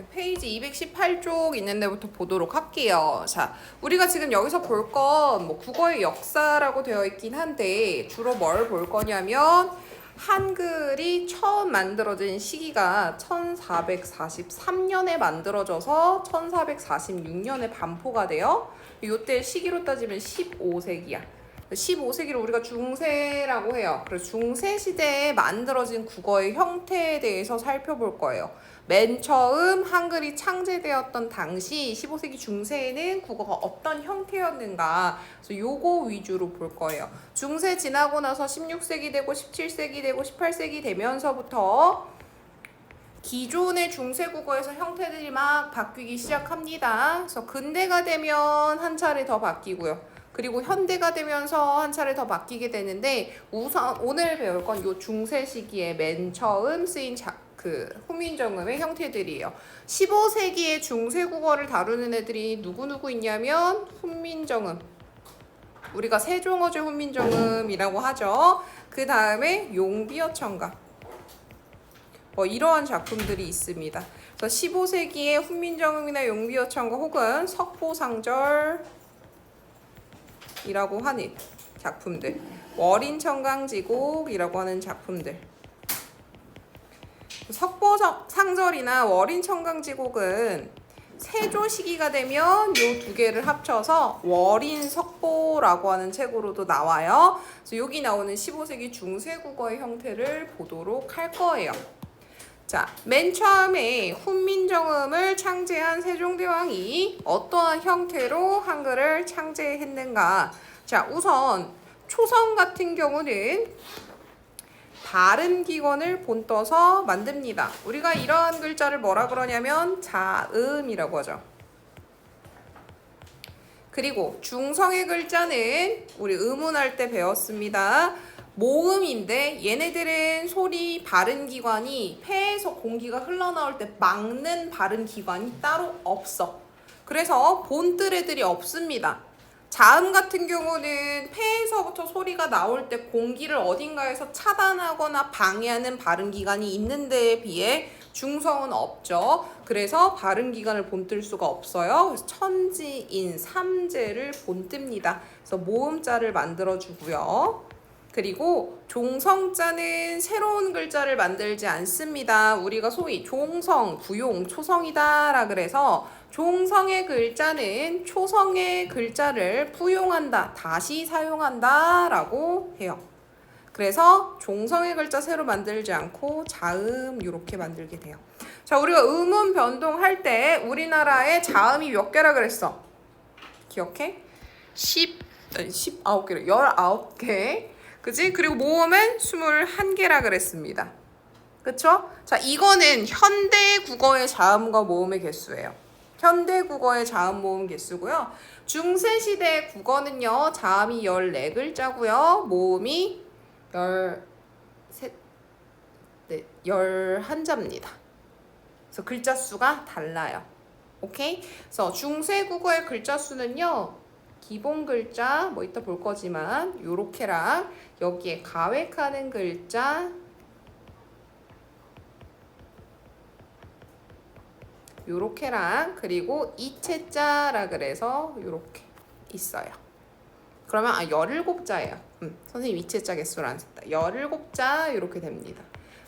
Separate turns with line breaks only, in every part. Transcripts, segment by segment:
페이지 218쪽 있는 데부터 보도록 할게요. 자, 우리가 지금 여기서 볼 건 뭐 국어의 역사라고 되어 있긴 한데 주로 뭘 볼 거냐면 한글이 처음 만들어진 시기가 1443년에 만들어져서 1446년에 반포가 돼요. 이때 시기로 따지면 15세기야. 15세기를 우리가 중세라고 해요. 그래서 중세 시대에 만들어진 국어의 형태에 대해서 살펴볼 거예요. 맨 처음 한글이 창제되었던 당시 15세기 중세에는 국어가 어떤 형태였는가, 그래서 요거 위주로 볼 거예요. 중세 지나고 나서 16세기 되고 17세기 되고 18세기 되면서부터 기존의 중세 국어에서 형태들이 막 바뀌기 시작합니다. 그래서 근대가 되면 한 차례 더 바뀌고요. 그리고 현대가 되면서 한 차례 더 바뀌게 되는데, 우선 오늘 배울 건 요 중세 시기에 맨 처음 쓰인 훈민정음의 형태들이에요. 15세기에 중세 국어를 다루는 애들이 누구 있냐면 훈민정음. 우리가 세종어제 훈민정음이라고 하죠. 그 다음에 용비어천가. 이러한 작품들이 있습니다. 그래서 15세기에 훈민정음이나 용비어천가 혹은 석보상절이라고 하는 작품들, 월인청강지곡이라고 하는 작품들. 석보상절이나 월인청강지곡은 세조 시기가 되면 이 두 개를 합쳐서 월인석보라고 하는 책으로도 나와요. 그래서 여기 나오는 15세기 중세 국어의 형태를 보도록 할 거예요. 자, 맨 처음에 훈민정음을 창제한 세종대왕이 어떠한 형태로 한글을 창제했는가? 자, 우선 초성 같은 경우는 발음기관을 본떠서 만듭니다. 우리가 이러한 글자를 뭐라 그러냐면 자음이라고 하죠. 그리고 중성의 글자는 우리 의문할 때 배웠습니다. 모음인데 얘네들은 소리 발음기관이 폐에서 공기가 흘러나올 때 막는 발음기관이 따로 없어. 그래서 본뜰 애들이 없습니다. 자음 같은 경우는 폐에서부터 소리가 나올 때 공기를 어딘가에서 차단하거나 방해하는 발음기관이 있는 데에 비해 중성은 없죠. 그래서 발음기관을 본뜰 수가 없어요. 그래서 천지인 삼재를 본뜹니다. 그래서 모음자를 만들어주고요. 그리고 종성자는 새로운 글자를 만들지 않습니다. 우리가 소위 종성, 부용, 초성이다 라 그래서 종성의 글자는 초성의 글자를 부용한다, 다시 사용한다 라고 해요. 그래서 종성의 글자 새로 만들지 않고 자음 이렇게 만들게 돼요. 자, 우리가 음운 변동할 때 우리나라에 자음이 몇 개라 그랬어? 기억해? 19개로 19개. 그치? 그리고 모음은 21개라 그랬습니다. 그쵸? 자, 이거는 현대 국어의 자음과 모음의 개수예요. 현대 국어의 자음 모음 개수고요. 중세 시대 국어는요, 자음이 14글자고요. 모음이 11자입니다. 그래서 글자 수가 달라요. 오케이? 그래서 중세 국어의 글자 수는요, 기본 글자 뭐 이따 볼 거지만 요렇게랑 여기에 가획하는 글자 요렇게랑 그리고 이체자라 그래서 요렇게 있어요. 그러면 17자예요. 선생님 이체자 개수를 안 썼다. 17자 요렇게 됩니다.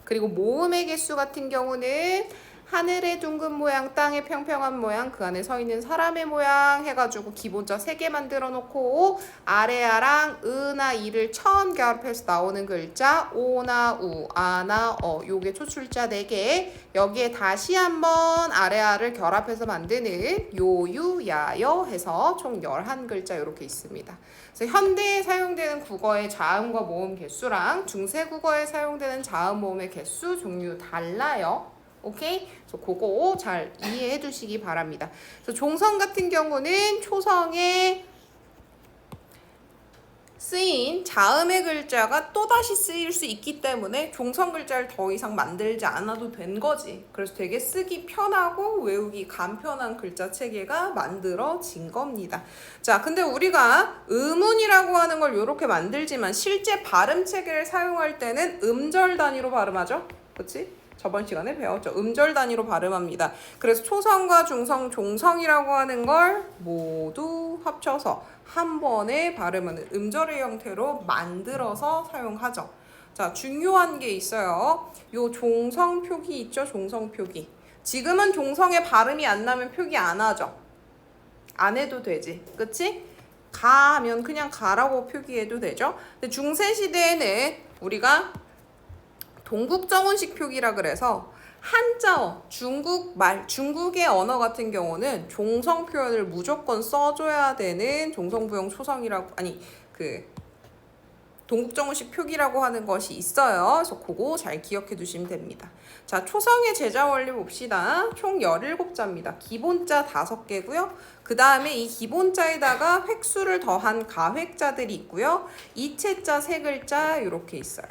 그리고 모음의 개수 같은 경우는 하늘의 둥근 모양, 땅의 평평한 모양, 그 안에 서 있는 사람의 모양 해가지고 기본자 3개 만들어 놓고 아래아랑 으나 이를 처음 결합해서 나오는 글자 오나 우, 아나 어 요게 초출자 4개, 여기에 다시 한번 아래아를 결합해서 만드는 요유, 야여 해서 총 11글자 이렇게 있습니다. 그래서 현대에 사용되는 국어의 자음과 모음 개수랑 중세 국어에 사용되는 자음, 모음의 개수 종류 달라요. 오케이? 그래서 그거 잘 이해해 두시기 바랍니다. 그래서 종성 같은 경우는 초성에 쓰인 자음의 글자가 또다시 쓰일 수 있기 때문에 종성 글자를 더 이상 만들지 않아도 된 거지. 그래서 되게 쓰기 편하고 외우기 간편한 글자 체계가 만들어진 겁니다. 자, 근데 우리가 음운이라고 하는 걸 이렇게 만들지만 실제 발음 체계를 사용할 때는 음절 단위로 발음하죠. 그렇지? 저번 시간에 배웠죠. 음절 단위로 발음합니다. 그래서 초성과 중성, 종성이라고 하는 걸 모두 합쳐서 한 번에 발음하는 음절의 형태로 만들어서 사용하죠. 자, 중요한 게 있어요. 요 종성 표기 있죠? 종성 표기. 지금은 종성의 발음이 안 나면 표기 안 하죠. 안 해도 되지. 그치? 가 하면 그냥 가라고 표기해도 되죠. 근데 중세시대에는 우리가 동국정운식 표기라 그래서 한자어, 중국의 언어 같은 경우는 종성 표현을 무조건 써줘야 되는 종성부형 초성이라고, 동국정운식 표기라고 하는 것이 있어요. 그래서 그거 잘 기억해 두시면 됩니다. 자, 초성의 제자 원리 봅시다. 총 17자입니다. 기본자 5개고요. 그 다음에 이 기본자에다가 획수를 더한 가획자들이 있고요. 이체자 3글자 이렇게 있어요.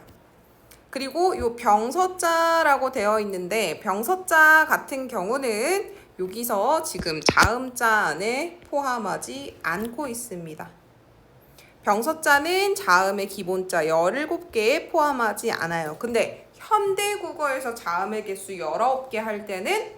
그리고 요 병서자라고 되어 있는데 병서자 같은 경우는 여기서 지금 자음자 안에 포함하지 않고 있습니다. 병서자는 자음의 기본자 17개에 포함하지 않아요. 근데 현대국어에서 자음의 개수 19개 할 때는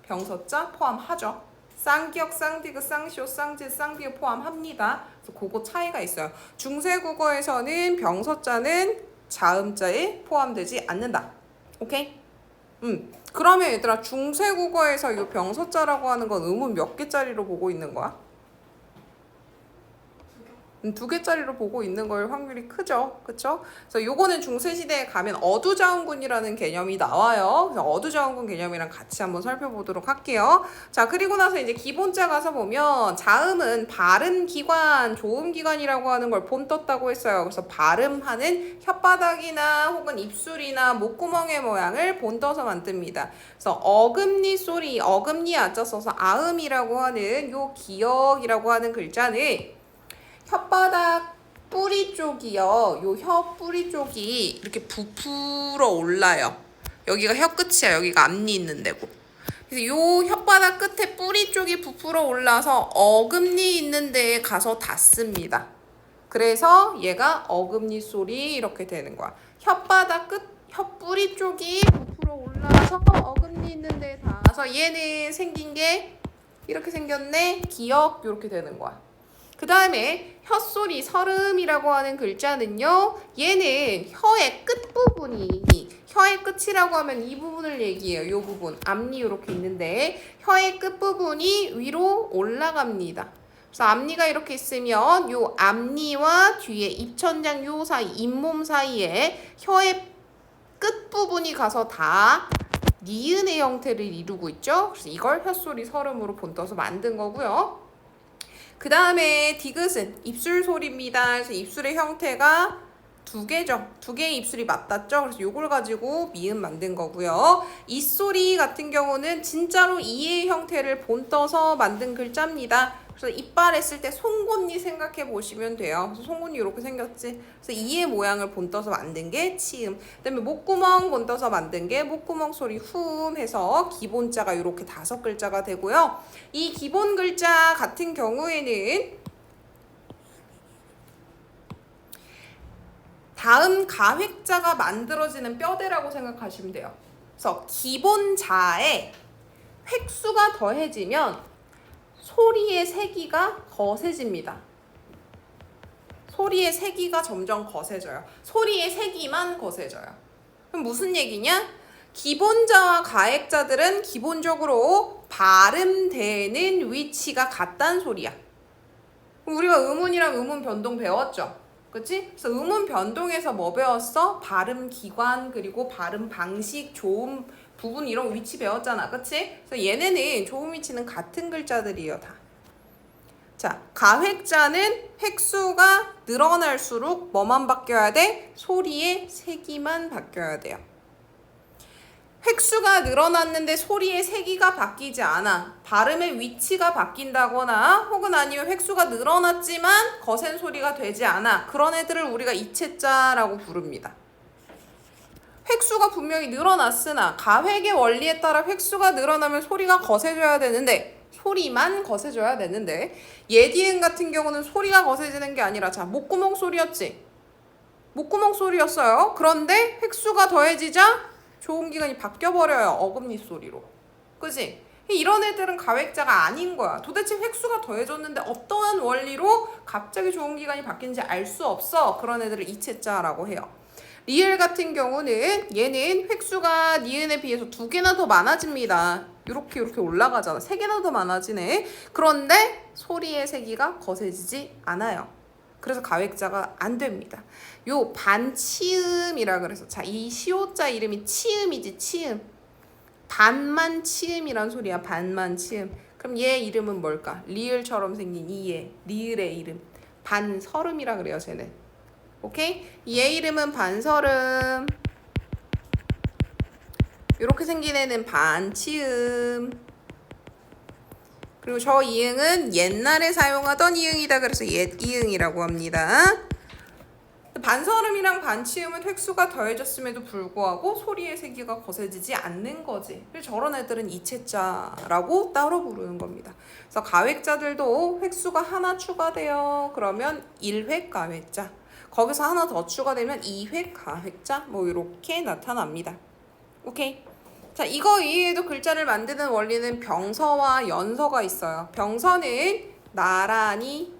병서자 포함하죠. 쌍기역, 쌍디귿, 쌍시옷, 쌍짓, 쌍디귿 포함합니다. 그래서 그거 차이가 있어요. 중세국어에서는 병서자는 자음자에 포함되지 않는다. 오케이? 그러면 얘들아 중세국어에서 이 병서자라고 하는 건 음은 몇 개짜리로 보고 있는 거야? 2개짜리로 보고 있는 걸 확률이 크죠. 그쵸? 그래서 요거는 중세시대에 가면 어두자음군이라는 개념이 나와요. 그래서 어두자음군 개념이랑 같이 한번 살펴보도록 할게요. 자, 그리고 나서 이제 기본자 가서 보면 자음은 발음기관, 조음기관이라고 하는 걸 본떴다고 했어요. 그래서 발음하는 혓바닥이나 혹은 입술이나 목구멍의 모양을 본떠서 만듭니다. 그래서 어금니 소리, 어금니 앉아 써서 아음이라고 하는 요 기역이라고 하는 글자는 혓바닥 뿌리 쪽이요. 요 혀 뿌리 쪽이 이렇게 부풀어 올라요. 여기가 혀 끝이야. 여기가 앞니 있는 데고. 그래서 요 혓바닥 끝에 뿌리 쪽이 부풀어 올라서 어금니 있는 데에 가서 닿습니다. 그래서 얘가 어금니 소리 이렇게 되는 거야. 혓바닥 끝, 혀 뿌리 쪽이 부풀어 올라서 어금니 있는 데에 닿아서 얘는 생긴 게 이렇게 생겼네. 기역 이렇게 되는 거야. 그 다음에 혀소리, 설음이라고 하는 글자는요. 얘는 혀의 끝부분이, 혀의 끝이라고 하면 이 부분을 얘기해요. 이 부분, 앞니 이렇게 있는데 혀의 끝부분이 위로 올라갑니다. 그래서 앞니가 이렇게 있으면 요 앞니와 뒤에 입천장 요 사이, 잇몸 사이에 혀의 끝부분이 가서 다 니은의 형태를 이루고 있죠. 그래서 이걸 혀소리, 설음으로 본떠서 만든 거고요. 그 다음에 디귿은 입술 소리입니다. 그래서 입술의 형태가 2개죠. 2개의 입술이 맞닿죠. 그래서 요걸 가지고 미음 만든 거고요. 이소리 같은 경우는 진짜로 이의 형태를 본떠서 만든 글자입니다. 그래서 이빨 했을 때 송곳니 생각해 보시면 돼요. 그래서 송곳니 이렇게 생겼지. 그래서 이의 모양을 본떠서 만든 게 치음. 그다음에 목구멍 본떠서 만든 게 목구멍 소리 후음 해서 기본자가 이렇게 5글자가 되고요. 이 기본 글자 같은 경우에는 다음 가획자가 만들어지는 뼈대라고 생각하시면 돼요. 그래서 기본자에 획수가 더해지면 소리의 세기가 거세집니다. 소리의 세기가 점점 거세져요. 소리의 세기만 거세져요. 그럼 무슨 얘기냐? 기본자와 가획자들은 기본적으로 발음되는 위치가 같다는 소리야. 우리가 음운이랑 음운 변동 배웠죠? 그치? 그래서 음운 변동에서 뭐 배웠어? 발음 기관, 그리고 발음 방식, 조음 부분 이런 위치 배웠잖아. 그치? 그래서 얘네는 조음 위치는 같은 글자들이에요, 다. 자, 가획자는 획수가 늘어날수록 뭐만 바뀌어야 돼? 소리의 세기만 바뀌어야 돼요. 획수가 늘어났는데 소리의 세기가 바뀌지 않아. 발음의 위치가 바뀐다거나 혹은 아니면 획수가 늘어났지만 거센 소리가 되지 않아. 그런 애들을 우리가 이체자라고 부릅니다. 획수가 분명히 늘어났으나 가획의 원리에 따라 획수가 늘어나면 소리가 거세져야 되는데 소리만 거세져야 되는데 예디응 같은 경우는 소리가 거세지는 게 아니라 자 목구멍 소리였지. 목구멍 소리였어요. 그런데 획수가 더해지자 좋은 기관이 바뀌어버려요. 어금니 소리로. 그지? 이런 애들은 가획자가 아닌 거야. 도대체 획수가 더해졌는데 어떠한 원리로 갑자기 좋은 기관이 바뀌는지 알 수 없어. 그런 애들을 이체자라고 해요. 리을 같은 경우는 얘는 획수가 니은에 비해서 2개나 더 많아집니다. 이렇게 올라가잖아. 3개나 더 많아지네. 그런데 소리의 세기가 거세지지 않아요. 그래서 가획자가 안 됩니다. 요 반치음이라 그래서 자, 이 시오자 이름이 치음이지, 치음. 반만 치음이란 소리야. 반만 치음. 그럼 얘 이름은 뭘까? 리을처럼 생긴 이 얘, 리을의 이름. 반설음이라 그래요, 쟤는. 오케이? 얘 이름은 반설음. 이렇게 생긴 애는 반치음. 그리고 저 이응은 옛날에 사용하던 이응이다. 그래서 옛 이응이라고 합니다. 반설음이랑 반치음은 획수가 더해졌음에도 불구하고 소리의 세기가 거세지지 않는 거지. 그래서 저런 애들은 이체자라고 따로 부르는 겁니다. 그래서 가획자들도 획수가 하나 추가돼요. 그러면 1획 가획자. 거기서 하나 더 추가되면 2획 가획자. 뭐 이렇게 나타납니다. 오케이. 자, 이거 이외에도 글자를 만드는 원리는 병서와 연서가 있어요. 병서는 나란히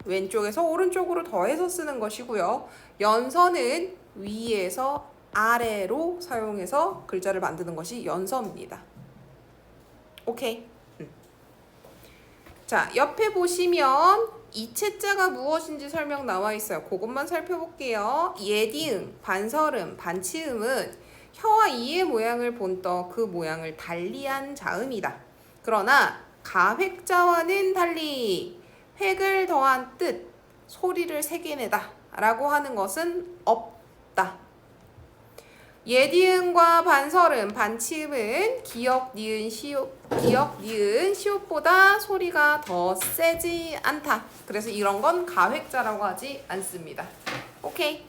왼쪽에서 오른쪽으로 더해서 쓰는 것이고요. 연서는 위에서 아래로 사용해서 글자를 만드는 것이 연서입니다. 오케이. 자, 옆에 보시면 이체자가 무엇인지 설명 나와 있어요. 그것만 살펴볼게요. 예디응, 반설음, 반치음은 혀와 이의 모양을 본떠 그 모양을 달리한 자음이다. 그러나 가획자와는 달리 획을 더한 뜻, 소리를 새겨내다 라고 하는 것은 없다. 예디응과 반설음, 반치음은 기역, 니은, 시옷보다 소리가 더 세지 않다. 그래서 이런 건 가획자라고 하지 않습니다. 오케이.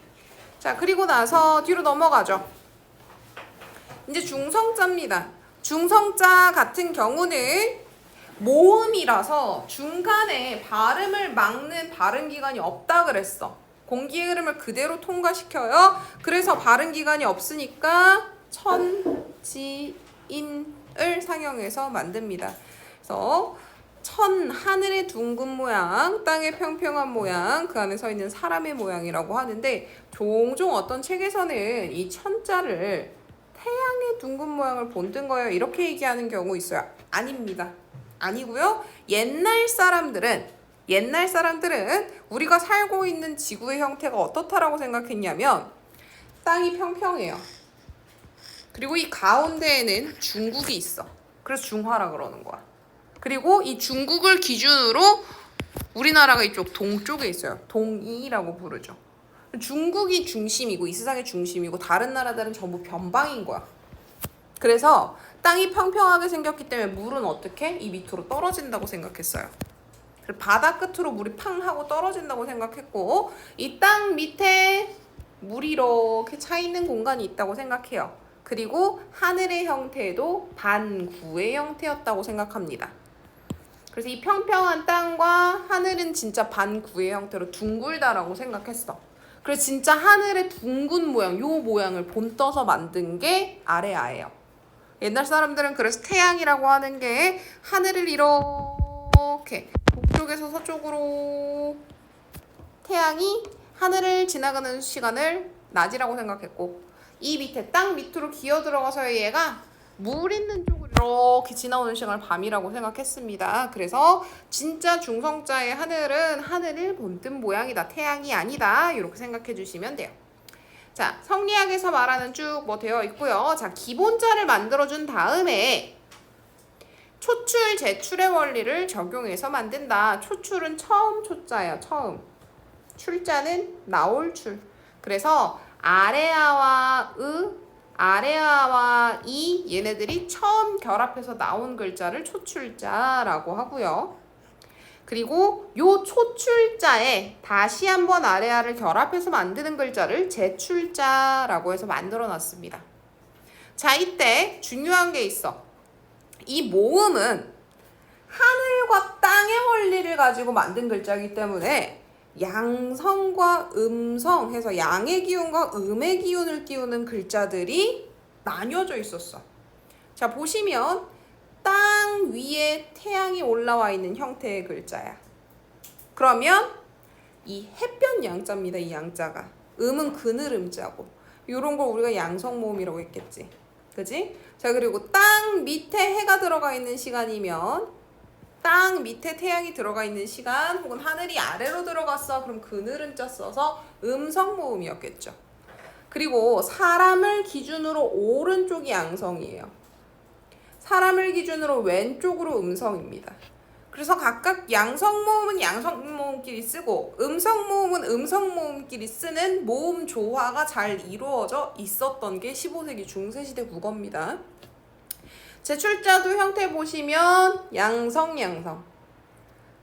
자, 그리고 나서 뒤로 넘어가죠. 이제 중성자입니다. 중성자 같은 경우는 모음이라서 중간에 발음을 막는 발음기관이 없다 그랬어. 공기의 흐름을 그대로 통과시켜요. 그래서 발음기관이 없으니까 천지인을 상형해서 만듭니다. 그래서 천, 하늘의 둥근 모양, 땅의 평평한 모양, 그 안에 서 있는 사람의 모양이라고 하는데 종종 어떤 책에서는 이 천자를 태양의 둥근 모양을 본뜬 거예요. 이렇게 얘기하는 경우 있어요. 아닙니다. 아니고요. 옛날 사람들은 우리가 살고 있는 지구의 형태가 어떻다라고 생각했냐면 땅이 평평해요. 그리고 이 가운데에는 중국이 있어. 그래서 중화라 그러는 거야. 그리고 이 중국을 기준으로 우리나라가 이쪽 동쪽에 있어요. 동이라고 부르죠. 중국이 중심이고 이 세상의 중심이고 다른 나라들은 전부 변방인 거야. 그래서 땅이 평평하게 생겼기 때문에 물은 어떻게? 이 밑으로 떨어진다고 생각했어요. 바다 끝으로 물이 팡 하고 떨어진다고 생각했고 이 땅 밑에 물이 이렇게 차 있는 공간이 있다고 생각해요. 그리고 하늘의 형태도 반구의 형태였다고 생각합니다. 그래서 이 평평한 땅과 하늘은 진짜 반구의 형태로 둥글다라고 생각했어. 그래서 진짜 하늘의 둥근 모양, 요 모양을 본떠서 만든 게 아레아예요. 옛날 사람들은 그래서 태양이라고 하는 게 하늘을 이렇게 북쪽에서 서쪽으로 태양이 하늘을 지나가는 시간을 낮이라고 생각했고 이 밑에 땅 밑으로 기어 들어가서 얘가 물 있는 쪽으로 이렇게 지나오는 시간을 밤이라고 생각했습니다. 그래서 진짜 중성자의 하늘은 하늘을 본뜬 모양이다. 태양이 아니다. 이렇게 생각해 주시면 돼요. 자, 성리학에서 말하는 쭉 뭐 되어 있고요. 자, 기본자를 만들어준 다음에 초출, 제출의 원리를 적용해서 만든다. 초출은 처음 초자예요. 처음. 출자는 나올 출. 그래서 아레아와 이 얘네들이 처음 결합해서 나온 글자를 초출자라고 하고요. 그리고 요 초출자에 다시 한번 아레아를 결합해서 만드는 글자를 제출자라고 해서 만들어 놨습니다. 자, 이때 중요한 게 있어. 이 모음은 하늘과 땅의 원리를 가지고 만든 글자이기 때문에 양성과 음성 해서 양의 기운과 음의 기운을 띄우는 글자들이 나뉘어져 있었어. 자, 보시면 땅 위에 태양이 올라와 있는 형태의 글자야. 그러면 이 햇볕 양자입니다. 이 양자가. 음은 그늘 음자고. 이런 걸 우리가 양성모음이라고 했겠지. 그지? 자, 그리고 땅 밑에 해가 들어가 있는 시간이면 땅 밑에 태양이 들어가 있는 시간 혹은 하늘이 아래로 들어갔어. 그럼 그늘 음자 써서 음성모음이었겠죠. 그리고 사람을 기준으로 오른쪽이 양성이에요. 사람을 기준으로 왼쪽으로 음성입니다. 그래서 각각 양성모음은 양성모음끼리 쓰고 음성모음은 음성모음끼리 쓰는 모음 조화가 잘 이루어져 있었던 게 15세기 중세시대 국어입니다. 제출자도 형태 보시면 양성,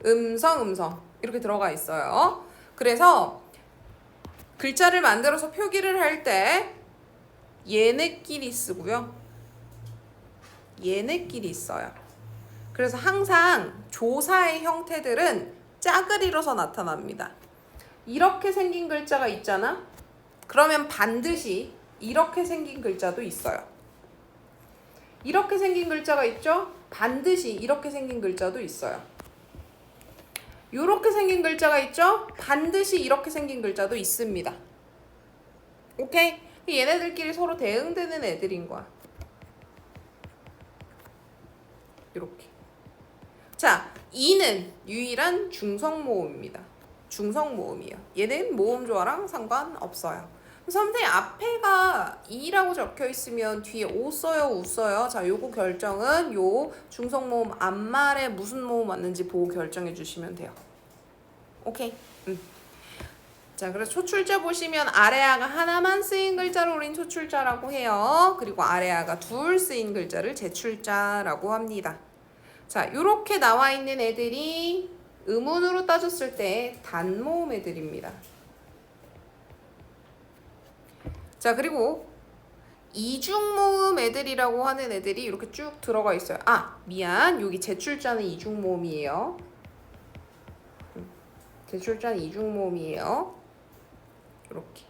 음성 이렇게 들어가 있어요. 그래서 글자를 만들어서 표기를 할 때 얘네끼리 쓰고요. 얘네끼리 있어요. 그래서 항상 조사의 형태들은 짝을 이뤄서 나타납니다. 이렇게 생긴 글자가 있잖아? 그러면 반드시 이렇게 생긴 글자도 있어요. 이렇게 생긴 글자가 있죠? 반드시 이렇게 생긴 글자도 있어요. 이렇게 생긴 글자가 있죠? 반드시 이렇게 생긴 글자도 있습니다. 오케이? 얘네들끼리 서로 대응되는 애들인 거야. 이렇게. 자, 이는 유일한 중성모음입니다. 중성모음이에요. 얘는 모음조화랑 상관없어요. 선생님 앞에가 이라고 적혀 있으면 뒤에 오 써요, 우 써요? 자, 요거 결정은 요 중성모음 앞말에 무슨 모음 왔는지 보고 결정해 주시면 돼요. 오케이? 자, 그래서 초출자 보시면 아래아가 하나만 쓰인 글자를 우린 초출자라고 해요. 그리고 아래아가 둘 쓰인 글자를 제출자라고 합니다. 자, 요렇게 나와 있는 애들이 음운으로 따졌을 때 단모음 애들입니다. 자, 그리고 이중모음 애들이라고 하는 애들이 이렇게 쭉 들어가 있어요. 아, 미안. 여기 제출자는 이중모음이에요. 제출자는 이중모음이에요. 이렇게.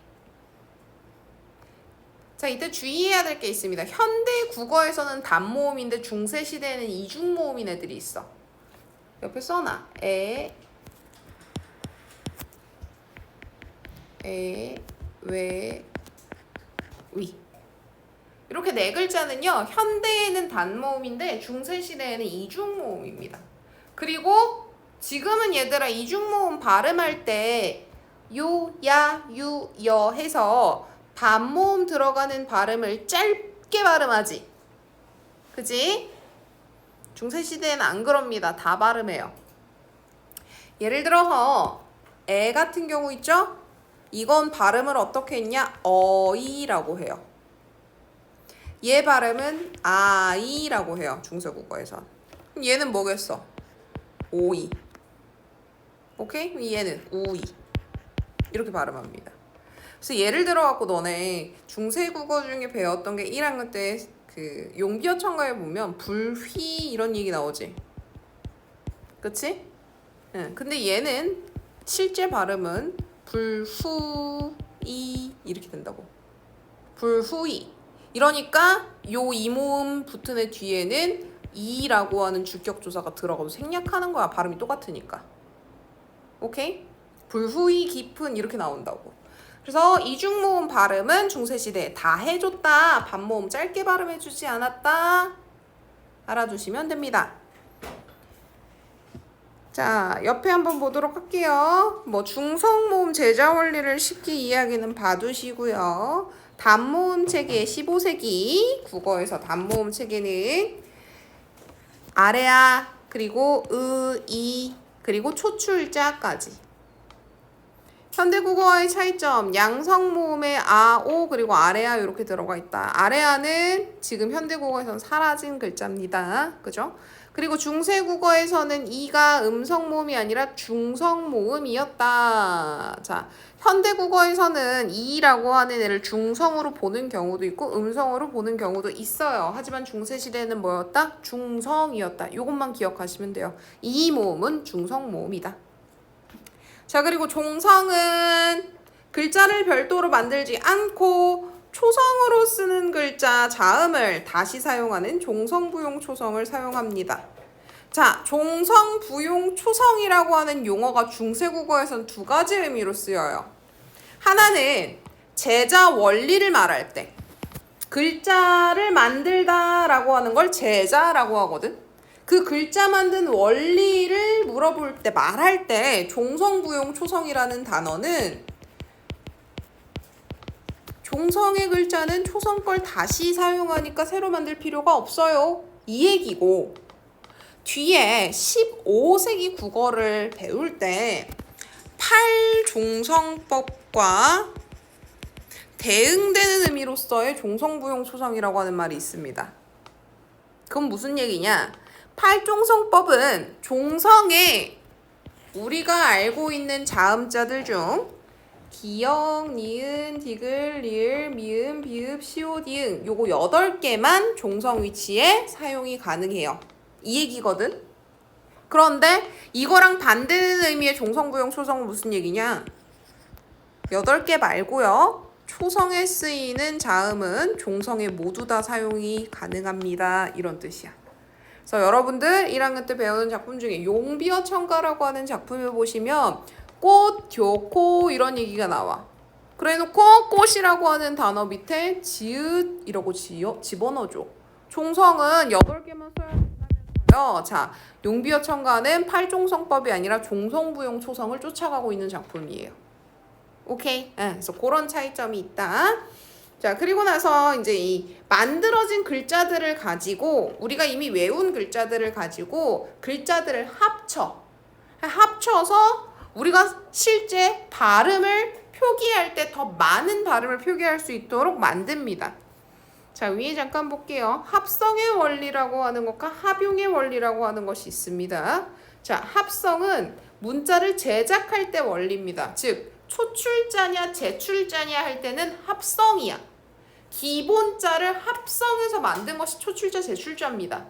자, 이때 주의해야 될 게 있습니다. 현대 국어에서는 단모음인데 중세시대에는 이중모음인 애들이 있어. 옆에 써놔. 왜, 위. 이렇게 네 글자는요, 현대에는 단모음인데 중세시대에는 이중모음입니다. 그리고 지금은 얘들아 이중모음 발음할 때 요, 야, 유, 여 해서 단모음 들어가는 발음을 짧게 발음하지. 그지? 중세시대에는 안 그럽니다. 다 발음해요. 예를 들어서 애 같은 경우 있죠? 이건 발음을 어떻게 했냐? 어이라고 해요. 얘 발음은 아이라고 해요. 중세국어에선. 그럼 얘는 뭐겠어? 오이. 오케이? 얘는 우이. 이렇게 발음합니다. 그래서 예를 들어 갖고 너네 중세국어 중에 배웠던 게 1학년 때 그 용비어 첨가에 보면 불휘 이런 얘기 나오지. 그치? 응. 근데 얘는 실제 발음은 불후이 이렇게 된다고. 불후이. 이러니까 요 이모음 붙은 애 뒤에는 이라고 하는 주격조사가 들어가도 생략하는 거야. 발음이 똑같으니까. 오케이? 불후이 깊은 이렇게 나온다고. 그래서 이중모음 발음은 중세시대에 다 해줬다. 반모음 짧게 발음해주지 않았다. 알아두시면 됩니다. 자, 옆에 한번 보도록 할게요. 뭐 중성모음 제자 원리를 쉽게 이해하기는 봐두시고요. 단모음 체계 15세기 국어에서 단모음 체계는 아래아 그리고 이 그리고 초출자까지. 현대국어의 차이점, 양성모음에 아, 오 그리고 아래아 이렇게 들어가 있다. 아래아는 지금 현대국어에서는 사라진 글자입니다. 그죠? 그리고 중세국어에서는 이가 음성모음이 아니라 중성모음이었다. 자, 현대국어에서는 이라고 하는 애를 중성으로 보는 경우도 있고 음성으로 보는 경우도 있어요. 하지만 중세시대에는 뭐였다? 중성이었다. 이것만 기억하시면 돼요. 이 모음은 중성모음이다. 자, 그리고 종성은 글자를 별도로 만들지 않고 초성으로 쓰는 글자 자음을 다시 사용하는 종성부용 초성을 사용합니다. 자, 종성부용 초성이라고 하는 용어가 중세국어에선 두 가지 의미로 쓰여요. 하나는 제자 원리를 말할 때 글자를 만들다라고 하는 걸 제자라고 하거든. 그 글자 만든 원리를 물어볼 때 말할 때 종성부용 초성이라는 단어는 종성의 글자는 초성 걸 다시 사용하니까 새로 만들 필요가 없어요. 이 얘기고, 뒤에 15세기 국어를 배울 때 팔종성법과 대응되는 의미로서의 종성부용 초성이라고 하는 말이 있습니다. 그건 무슨 얘기냐? 팔종성법은 종성에 우리가 알고 있는 자음자들 중 기역, 니은, 디귿, 리을, 미음, 비읍, 시오, 디응 요거 8개만 종성 위치에 사용이 가능해요. 이 얘기거든? 그런데 이거랑 반대되는 의미의 종성부용 초성은 무슨 얘기냐? 8개 말고요. 초성에 쓰이는 자음은 종성에 모두 다 사용이 가능합니다. 이런 뜻이야. 그래서 여러분들 1학년 때 배우는 작품 중에 용비어 청가라고 하는 작품을 보시면 꽃, 교코 이런 얘기가 나와. 그래놓고 꽃이라고 하는 단어 밑에 지읒 이라고 집어넣어줘. 종성은 8개만 써야 된다면서요. 자, 용비어 청가는 팔종성법이 아니라 종성부용 초성을 쫓아가고 있는 작품이에요. 오케이? 그래서 그런 차이점이 있다. 자, 그리고 나서 이제 이 만들어진 글자들을 가지고 우리가 이미 외운 글자들을 가지고 글자들을 합쳐서 우리가 실제 발음을 표기할 때 더 많은 발음을 표기할 수 있도록 만듭니다. 자, 위에 잠깐 볼게요. 합성의 원리라고 하는 것과 합용의 원리라고 하는 것이 있습니다. 자, 합성은 문자를 제작할 때 원리입니다. 즉, 초출자냐 제출자냐 할 때는 합성이야. 기본자를 합성해서 만든 것이 초출자 제출자입니다.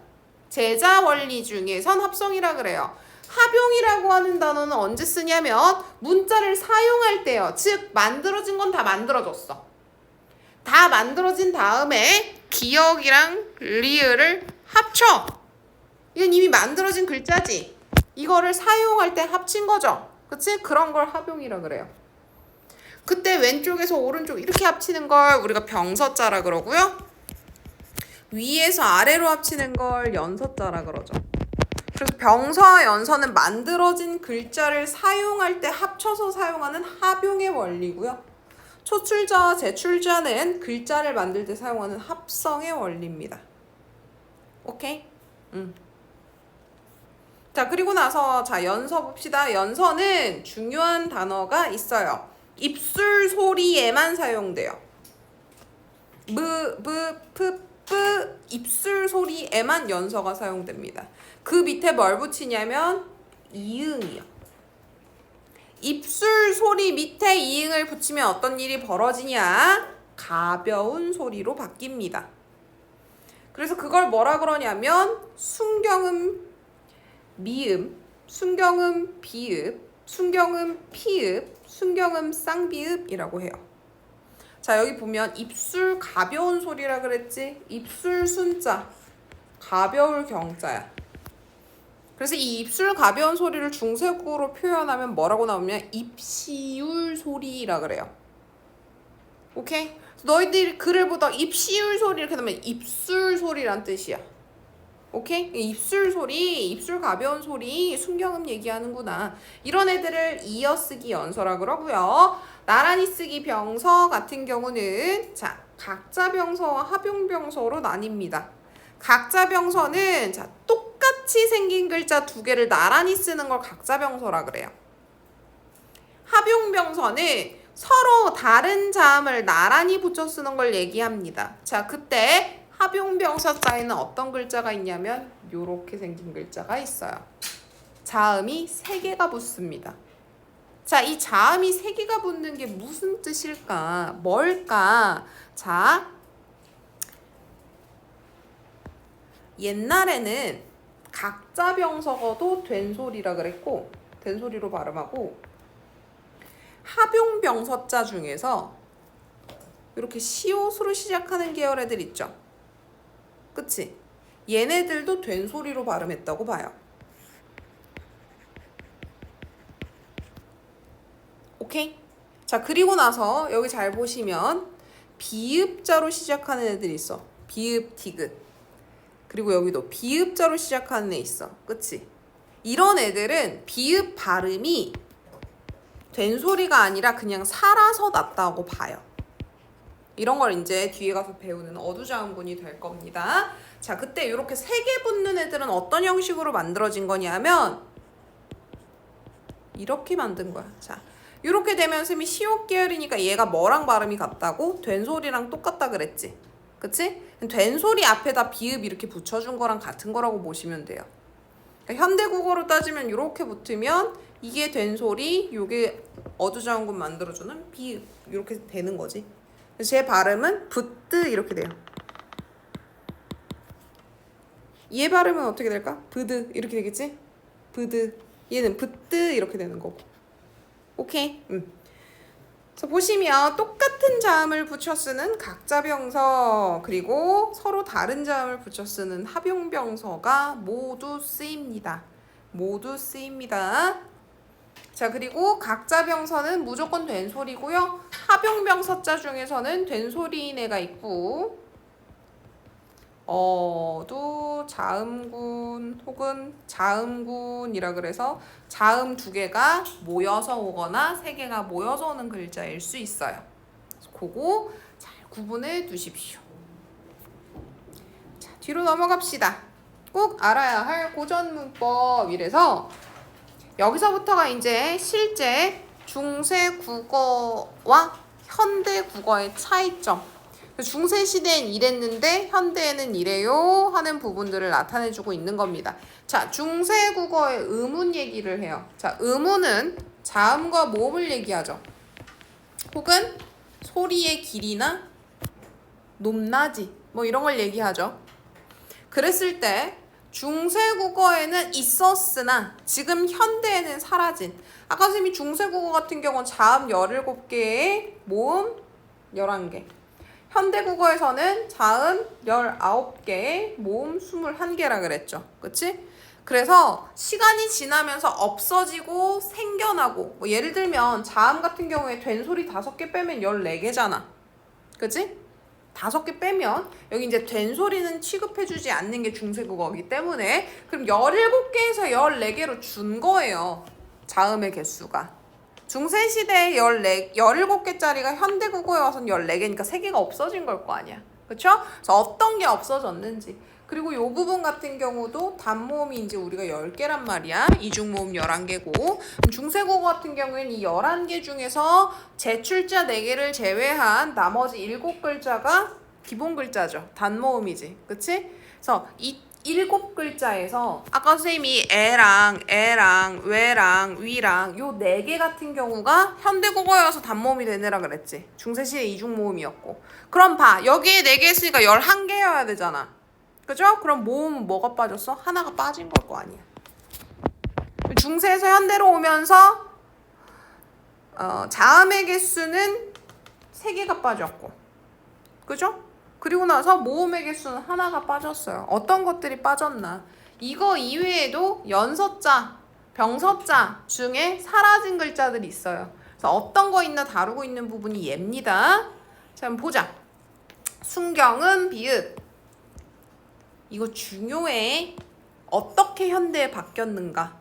제자 원리 중에선 합성이라 그래요. 합용이라고 하는 단어는 언제 쓰냐면 문자를 사용할 때요. 즉 만들어진 건 다 만들어졌어. 다 만들어진 다음에 기역이랑 리을을 합쳐. 이건 이미 만들어진 글자지. 이거를 사용할 때 합친 거죠. 그치? 그런 걸 합용이라 그래요. 그때 왼쪽에서 오른쪽 이렇게 합치는 걸 우리가 병서자라 그러고요. 위에서 아래로 합치는 걸 연서자라 그러죠. 그래서 병서, 연서는 만들어진 글자를 사용할 때 합쳐서 사용하는 합용의 원리고요. 초출자와 제출자는 글자를 만들 때 사용하는 합성의 원리입니다. 오케이? 자, 그리고 나서 자, 연서 봅시다. 연서는 중요한 단어가 있어요. 입술 소리에만 사용돼요. 프, 입술 소리에만 연서가 사용됩니다. 그 밑에 뭘 붙이냐면 이응이요. 입술 소리 밑에 이응을 붙이면 어떤 일이 벌어지냐? 가벼운 소리로 바뀝니다. 그래서 그걸 뭐라 그러냐면 순경음 미음, 순경음 비읍, 순경음 피읍, 순경음 쌍비읍이라고 해요. 자, 여기 보면 입술 가벼운 소리라 그랬지? 입술 순자, 가벼울 경자야. 그래서 이 입술 가벼운 소리를 중세국어로 표현하면 뭐라고 나오냐면 입시울 소리라 그래요. 오케이? 너희들이 글을 보다 입시울 소리 이렇게 나오면 입술 소리란 뜻이야. 오케이? 입술 소리, 입술 가벼운 소리, 순경음 얘기하는구나. 이런 애들을 이어쓰기 연서라 그러고요. 나란히 쓰기 병서 같은 경우는 자, 각자 병서와 합용 병서로 나뉩니다. 각자 병서는 자, 똑같이 생긴 글자 2개를 나란히 쓰는 걸 각자 병서라 그래요. 합용 병서는 서로 다른 자음을 나란히 붙여 쓰는 걸 얘기합니다. 자, 그때 합용 병서자에는 어떤 글자가 있냐면 요렇게 생긴 글자가 있어요. 자음이 3개가 붙습니다. 자, 이 자음이 3개가 붙는 게 무슨 뜻일까? 뭘까? 자, 옛날에는 각자 병서어도 된소리라 그랬고 된소리로 발음하고 합용 병서자 중에서 이렇게 시옷으로 시작하는 계열 애들 있죠? 그치? 얘네들도 된소리로 발음했다고 봐요. 오케이? 자, 그리고 나서 여기 잘 보시면 비읍자로 시작하는 애들이 있어. 비읍, 디귿. 그리고 여기도 비읍자로 시작하는 애 있어. 그치? 이런 애들은 비읍 발음이 된소리가 아니라 그냥 살아서 났다고 봐요. 이런 걸 이제 뒤에 가서 배우는 어두자음군이 될 겁니다. 자, 그때 이렇게 세 개 붙는 애들은 어떤 형식으로 만들어진 거냐면 이렇게 만든 거야. 자, 이렇게 되면 쌤이 시옷 계열이니까 얘가 뭐랑 발음이 같다고? 된소리랑 똑같다 그랬지? 그치? 된소리 앞에다 비읍 이렇게 붙여준 거랑 같은 거라고 보시면 돼요. 그러니까 현대국어로 따지면 이렇게 붙으면 이게 된소리, 이게 어두자음군 만들어주는 비읍 이렇게 되는 거지. 제 발음은 붓드 이렇게 돼요. 얘 발음은 어떻게 될까? 브드 이렇게 되겠지? 브드. 얘는 붓드 이렇게 되는 거고. 오케이. 그래서 보시면 똑같은 자음을 붙여 쓰는 각자병서 그리고 서로 다른 자음을 붙여 쓰는 합용병서가 모두 쓰입니다. 모두 쓰입니다. 자, 그리고 각자병서는 무조건 된소리고요. 합용병서자 중에서는 된소리인 애가 있고 어두 자음군 혹은 자음군이라 그래서 자음 두 개가 모여서 오거나 세 개가 모여서 오는 글자일 수 있어요. 그래서 그거 잘 구분해 두십시오. 자, 뒤로 넘어갑시다. 꼭 알아야 할 고전문법이라서 여기서부터가 이제 실제 중세 국어와 현대 국어의 차이점. 중세 시대엔 이랬는데 현대에는 이래요 하는 부분들을 나타내주고 있는 겁니다. 자, 중세 국어의 음운 얘기를 해요. 자, 음운은 자음과 모음을 얘기하죠. 혹은 소리의 길이나 높낮이 뭐 이런 걸 얘기하죠. 그랬을 때 중세 국어에는 있었으나 지금 현대에는 사라진, 아까 선생님이 중세 국어 같은 경우는 자음 17개에 모음 11개, 현대 국어에서는 자음 19개에 모음 21개라 그랬죠. 그치? 그래서 시간이 지나면서 없어지고 생겨나고, 뭐 예를 들면 자음 같은 경우에 된소리 5개 빼면 14개잖아. 그치? 5개 빼면 여기 이제 된소리는 취급해주지 않는 게 중세국어이기 때문에 그럼 17개에서 14개로 준 거예요. 자음의 개수가. 중세시대에 17개짜리가 현대국어에 와서는 14개니까 3개가 없어진 걸 거 아니야. 그쵸? 그래서 어떤 게 없어졌는지. 그리고 이 부분 같은 경우도 단모음이 이제 우리가 10개란 말이야. 이중모음 11개고. 중세국어 같은 경우에는 이 11개 중에서 제출자 4개를 제외한 나머지 7글자가 기본 글자죠. 단모음이지. 그치? 그래서 이 7글자에서 아까 선생님이 애랑 왜랑 위랑 요 4개 같은 경우가 현대국어에 와서 단모음이 되느라 그랬지. 중세시대 이중모음이었고. 그럼 봐. 여기에 4개 있으니까 11개여야 되잖아. 그죠? 그럼 모음은 뭐가 빠졌어? 하나가 빠진 걸 거 아니야. 중세에서 현대로 오면서 자음의 개수는 3개가 빠졌고. 그죠? 그리고 나서 모음의 개수는 하나가 빠졌어요. 어떤 것들이 빠졌나? 이거 이외에도 연서자, 병서자 중에 사라진 글자들이 있어요. 그래서 어떤 거 있나 다루고 있는 부분이 얘입니다. 자, 한번 보자. 순경은 비읍. 이거 중요해. 어떻게 현대에 바뀌었는가?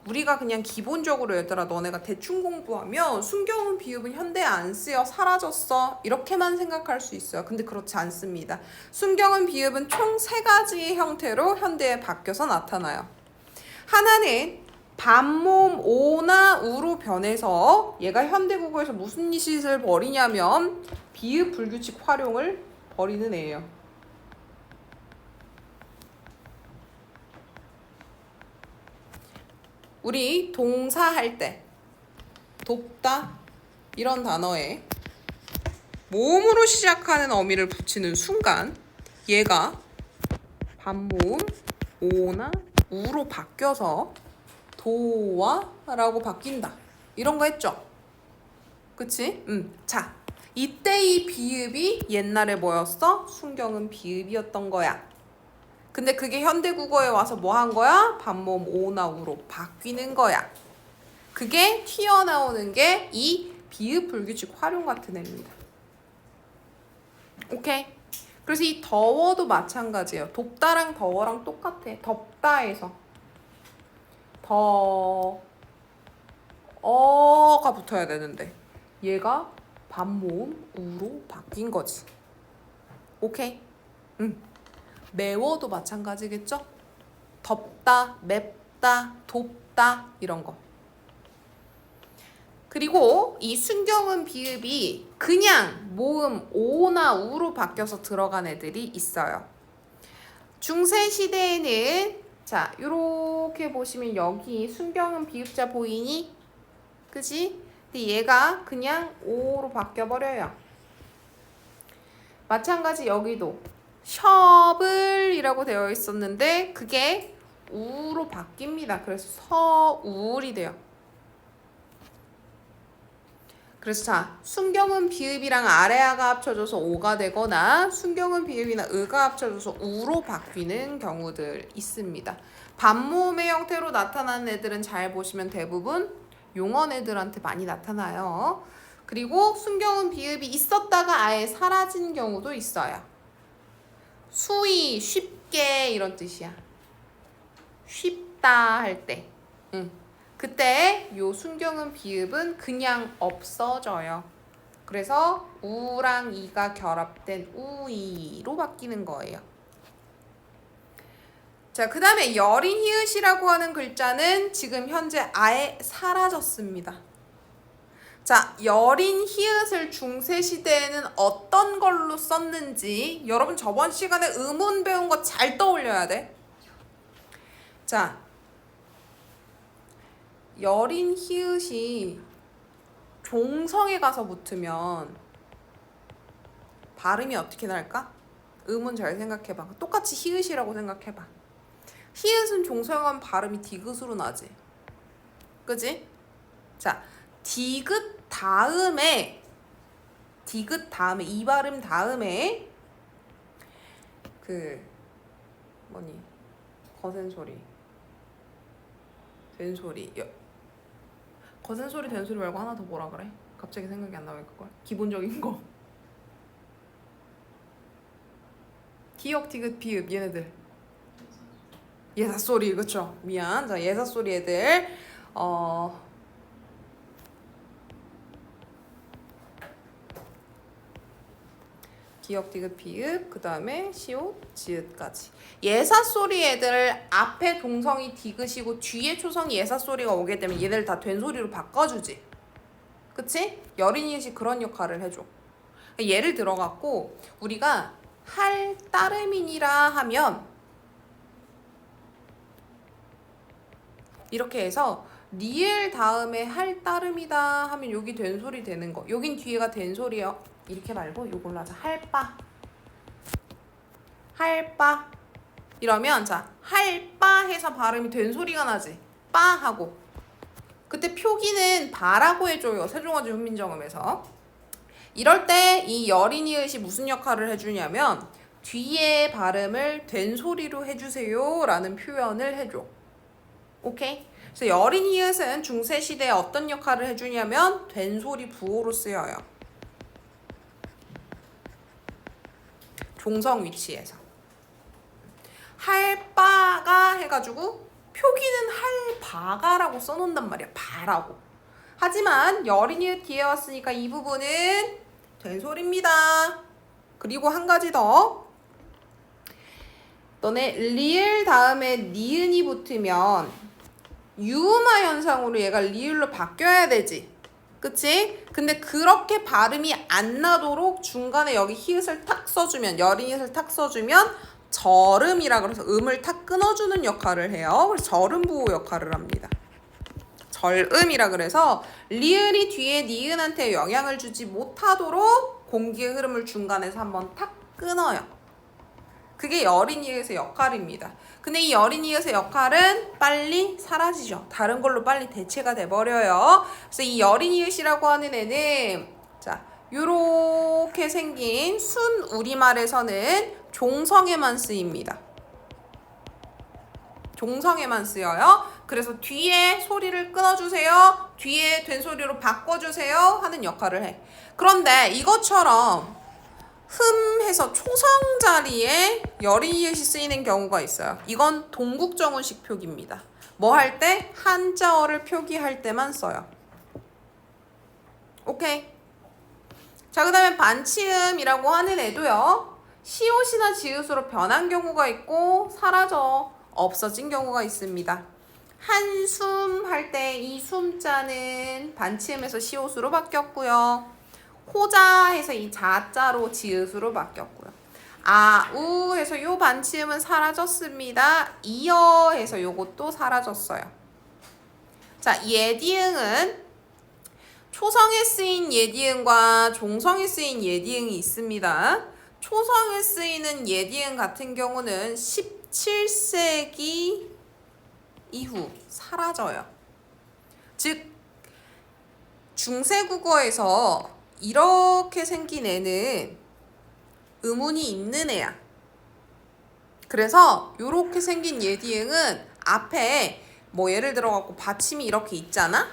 우리가 그냥 기본적으로 얘들아 너네가 대충 공부하면 순경은 비읍은 현대에 안 쓰여 사라졌어 이렇게만 생각할 수 있어요. 근데 그렇지 않습니다. 순경은 비읍은 총 3가지의 형태로 현대에 바뀌어서 나타나요. 하나는 반모음 오나 우로 변해서 얘가 현대국어에서 무슨 짓을 벌이냐면 비읍 불규칙 활용을 벌이는 애예요. 우리 동사할 때 돕다 이런 단어에 모음으로 시작하는 어미를 붙이는 순간 얘가 반모음 오나 우로 바뀌어서 도와 라고 바뀐다. 이런 거 했죠? 그치? 자, 이때 이 비읍이 옛날에 뭐였어? 순경은 비읍이었던 거야. 근데 그게 현대국어에 와서 뭐 한 거야? 반모음 오나 우로 바뀌는 거야. 그게 튀어나오는 게 이 비읍 불규칙 활용 같은 애입니다. 오케이? 그래서 이 더워도 마찬가지예요. 덥다랑 더워랑 똑같아. 덥다에서 어가 붙어야 되는데 얘가 반모음 우로 바뀐 거지. 오케이? 응. 매워도 마찬가지겠죠? 덥다, 맵다, 돕다 이런 거. 그리고 이 순경음 비읍이 그냥 모음 오나 우로 바뀌어서 들어간 애들이 있어요. 중세 시대에는 자 이렇게 보시면 여기 순경음 비읍자 보이니? 그지? 근데 얘가 그냥 오로 바뀌어 버려요. 마찬가지 여기도 셔블이라고 되어 있었는데 그게 우로 바뀝니다. 그래서 서울이 돼요. 그래서 자 순경음 비읍이랑 아래아가 합쳐져서 오가 되거나 순경음 비읍이나 의가 합쳐져서 우로 바뀌는 경우들 있습니다. 반모음의 형태로 나타나는 애들은 잘 보시면 대부분 용언 애들한테 많이 나타나요. 그리고 순경음 비읍이 있었다가 아예 사라진 경우도 있어요. 수위, 쉽게 이런 뜻이야. 쉽다 할 때. 그때 요 순경음 비읍은 그냥 없어져요. 그래서 우랑 이가 결합된 우이로 바뀌는 거예요. 자, 그 다음에 여린 히읗이라고 하는 글자는 지금 현재 아예 사라졌습니다. 자, 여린 히읗을 중세시대에는 어떤 걸로 썼는지 여러분 저번 시간에 음운 배운 거 잘 떠올려야 돼. 자, 여린 히읗이 종성에 가서 붙으면 발음이 어떻게 날까? 음운 잘 생각해봐. 똑같이 히읗이라고 생각해봐. 히읗은 종성에 가면 발음이 디귿으로 나지. 그지? 자, 디귿 다음에 이 발음 다음에 그 뭐니 거센 소리 된 소리 거센 소리 된 소리 말고 하나 더 뭐라 그래? 갑자기 생각이 안 나니까 그걸 기본적인 거 기역 디귿 비읍 얘네들 예사 소리 그쵸? 미안. 자 예사 소리 애들 기역 디귿 비읍 그 다음에 시옷 지읒까지 예사 소리 애들 앞에 동성이 디귿이고 뒤에 초성이 예사 소리가 오게 되면 얘들 다 된 소리로 바꿔주지. 그치? 여린 이웃이 그런 역할을 해줘. 예를 들어갖고 우리가 할 따름이니라 하면 이렇게 해서 리을 다음에 할 따름이다 하면 여기 된 소리 되는 거. 여긴 뒤에가 된 소리요. 이렇게 말고 요걸로 하자. 할바 이러면 자 할바 해서 발음이 된 소리가 나지. 빠 하고 그때 표기는 바라고 해줘요. 세종어지 훈민정음에서. 이럴 때 이 여린 이읒이 무슨 역할을 해주냐면 뒤에 발음을 된 소리로 해주세요 라는 표현을 해줘. 오케이? 그래서 여린 이읒은 중세시대에 어떤 역할을 해주냐면 된 소리 부호로 쓰여요. 종성 위치에서. 할바가 해가지고 표기는 할바가라고 써놓는단 말이야. 바라고. 하지만 여린 이읒 뒤에 왔으니까 이 부분은 된 소리입니다. 그리고 한 가지 더. 너네 리을 다음에 니은이 붙으면 유음화 현상으로 얘가 리을로 바뀌어야 되지. 그치? 근데 그렇게 발음이 안 나도록 중간에 여기 히읗을 탁 써주면 여린 이읒을 탁 써주면 절음이라 그래서 음을 탁 끊어주는 역할을 해요. 그래서 절음부호 역할을 합니다. 절음이라 그래서 리을이 뒤에 니은한테 영향을 주지 못하도록 공기의 흐름을 중간에서 한번 탁 끊어요. 그게 여린 이읒의 역할입니다. 근데 이 여린 이읒의 역할은 빨리 사라지죠. 다른 걸로 빨리 대체가 돼버려요. 그래서 이 여린 이읒이라고 하는 애는 자 요렇게 생긴 순 우리말에서는 종성에만 쓰입니다. 종성에만 쓰여요. 그래서 뒤에 소리를 끊어주세요. 뒤에 된 소리로 바꿔주세요. 하는 역할을 해. 그런데 이것처럼 흠해서 초성 자리에 열이읒이 쓰이는 경우가 있어요. 이건 동국정운식 표기입니다. 뭐 할 때? 한자어를 표기할 때만 써요. 오케이. 자, 그 다음에 반치음이라고 하는 애도요. 시옷이나 지읒으로 변한 경우가 있고 사라져 없어진 경우가 있습니다. 한숨 할 때 이 숨자는 반치음에서 시옷으로 바뀌었고요. 호자 해서 이 자자로 지읒으로 바뀌었고요. 아우 해서 요 반치음은 사라졌습니다. 이어 해서 요것도 사라졌어요. 자, 예디응은 초성에 쓰인 예디응과 종성에 쓰인 예디응이 있습니다. 초성에 쓰이는 예디응 같은 경우는 17세기 이후 사라져요. 즉 중세국어에서 이렇게 생긴 애는 의문이 있는 애야. 그래서 이렇게 생긴 예디응은 앞에 뭐 예를 들어 갖고 받침이 이렇게 있잖아.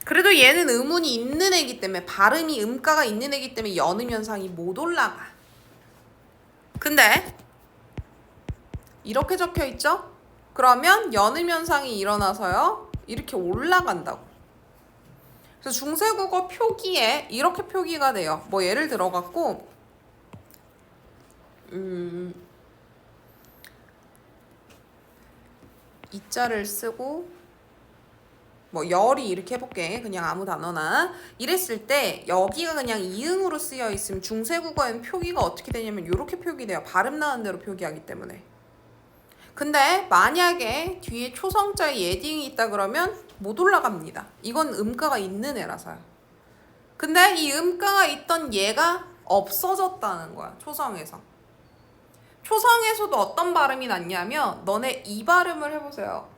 그래도 얘는 의문이 있는 애기 때문에 발음이 음가가 있는 애기 때문에 연음 현상이 못 올라가. 근데 이렇게 적혀 있죠? 그러면 연음 현상이 일어나서요. 이렇게 올라간다고. 그래서 중세국어 표기에 이렇게 표기가 돼요. 뭐 예를 들어 갖고 이자를 쓰고 뭐 열이 이렇게 해볼게. 그냥 아무 단어나 이랬을 때 여기가 그냥 이응으로 쓰여 있으면 중세국어에는 표기가 어떻게 되냐면 이렇게 표기돼요. 발음 나는 대로 표기하기 때문에. 근데 만약에 뒤에 초성자에 예딩이 있다 그러면 못 올라갑니다. 이건 음가가 있는 애라서요. 근데 이 음가가 있던 얘가 없어졌다는 거야. 초성에서. 초성에서도 어떤 발음이 났냐면 너네 이 발음을 해보세요.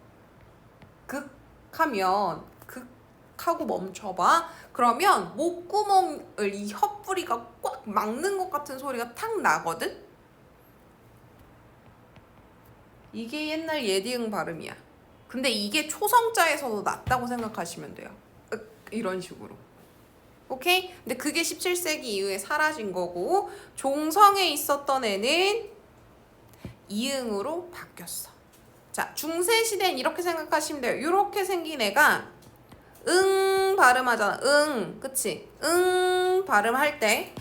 극하면 극하고 멈춰봐. 그러면 목구멍을 이 혓뿌리가 꽉 막는 것 같은 소리가 탁 나거든? 이게 옛날 예디응 발음이야. 근데 이게 초성자에서도 났다고 생각하시면 돼요. 이런 식으로. 오케이? 근데 그게 17세기 이후에 사라진 거고 종성에 있었던 애는 이응으로 바뀌었어. 자, 중세시대는 이렇게 생각하시면 돼요. 이렇게 생긴 애가 응 발음하잖아. 응, 그치? 응 발음할 때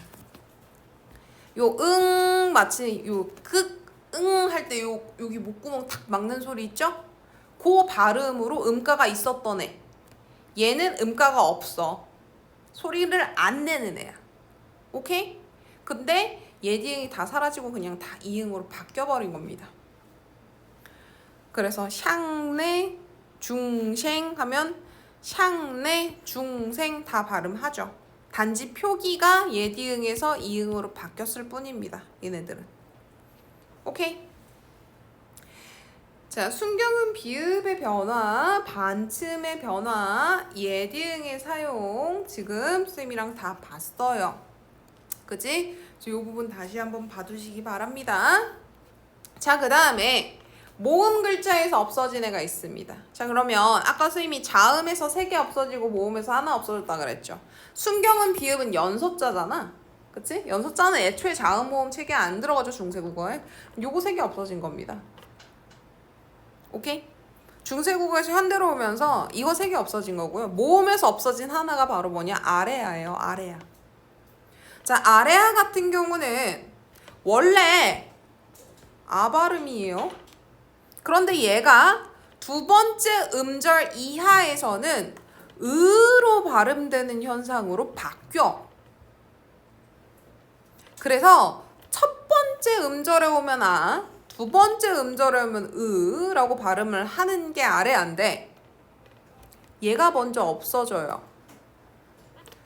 요 응 마치 요 극 응 할 때 여기 목구멍 탁 막는 소리 있죠? 그 발음으로 음가가 있었던 애. 얘는 음가가 없어. 소리를 안 내는 애야. 오케이? 근데 예디응이 다 사라지고 그냥 다 이응으로 바뀌어버린 겁니다. 그래서 샹내 중생 하면 샹내 중생 다 발음하죠. 단지 표기가 예디응에서 이응으로 바뀌었을 뿐입니다. 얘네들은. 오케이? 자, 순경은 비읍의 변화, 반침의 변화, 예디응의 사용 지금 쌤이랑 다 봤어요. 그치? 이 부분 다시 한번 봐두시기 바랍니다. 자, 그 다음에 모음 글자에서 없어진 애가 있습니다. 자, 그러면 아까 선생님이 자음에서 3개 없어지고 모음에서 하나 없어졌다 그랬죠. 순경은 비읍은 연소자잖아. 그치? 연소자는 애초에 자음 모음 체계에 안 들어가죠. 중세국어에. 요거 3개 없어진 겁니다. 오케이? 중세국어에서 현대로 오면서 이거 3개 없어진 거고요. 모음에서 없어진 하나가 바로 뭐냐? 아레아예요. 아레아. 자, 아레아 같은 경우는 원래 아 발음이에요. 그런데 얘가 두 번째 음절 이하에서는 으로 발음되는 현상으로 바뀌어. 그래서 첫 번째 음절에 오면 아, 두 번째 음절에 오면 으라고 발음을 하는 게 아래안데 얘가 먼저 없어져요.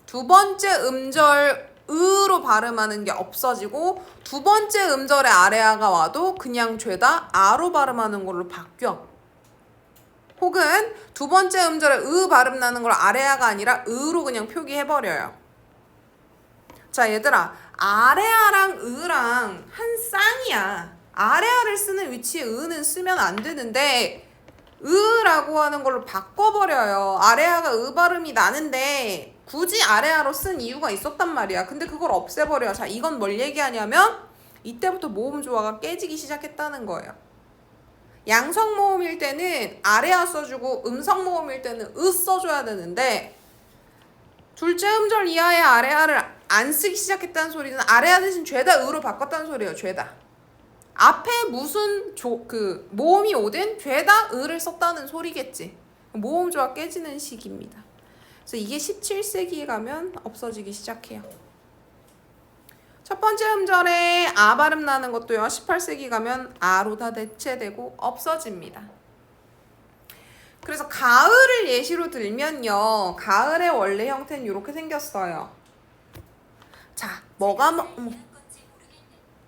두 번째 음절 으로 발음하는 게 없어지고 두 번째 음절에 아래아가 와도 그냥 죄다 아로 발음하는 걸로 바뀌어. 혹은 두 번째 음절에 으 발음 나는 걸 아래아가 아니라 으로 그냥 표기해버려요. 자 얘들아, 아래아랑 으랑 한 쌍이야. 아래아를 쓰는 위치에 으는 쓰면 안 되는데 으라고 하는 걸로 바꿔버려요. 아래아가 으 발음이 나는데 굳이 아래아로 쓴 이유가 있었단 말이야. 근데 그걸 없애버려. 자, 이건 뭘 얘기하냐면 이때부터 모음 조화가 깨지기 시작했다는 거예요. 양성 모음일 때는 아래아 써주고 음성 모음일 때는 으 써줘야 되는데 둘째 음절 이하의 아래아를 안 쓰기 시작했다는 소리는 아래아 대신 죄다 으로 바꿨다는 소리예요. 죄다. 앞에 무슨 모음이 오든 죄다 으를 썼다는 소리겠지. 모음 조화 깨지는 시기입니다. 그래서 이게 17세기에 가면 없어지기 시작해요. 첫 번째 음절에 아 발음 나는 것도요. 18세기 가면 아로 다 대체되고 없어집니다. 그래서 가을을 예시로 들면요. 가을의 원래 형태는 이렇게 생겼어요. 자,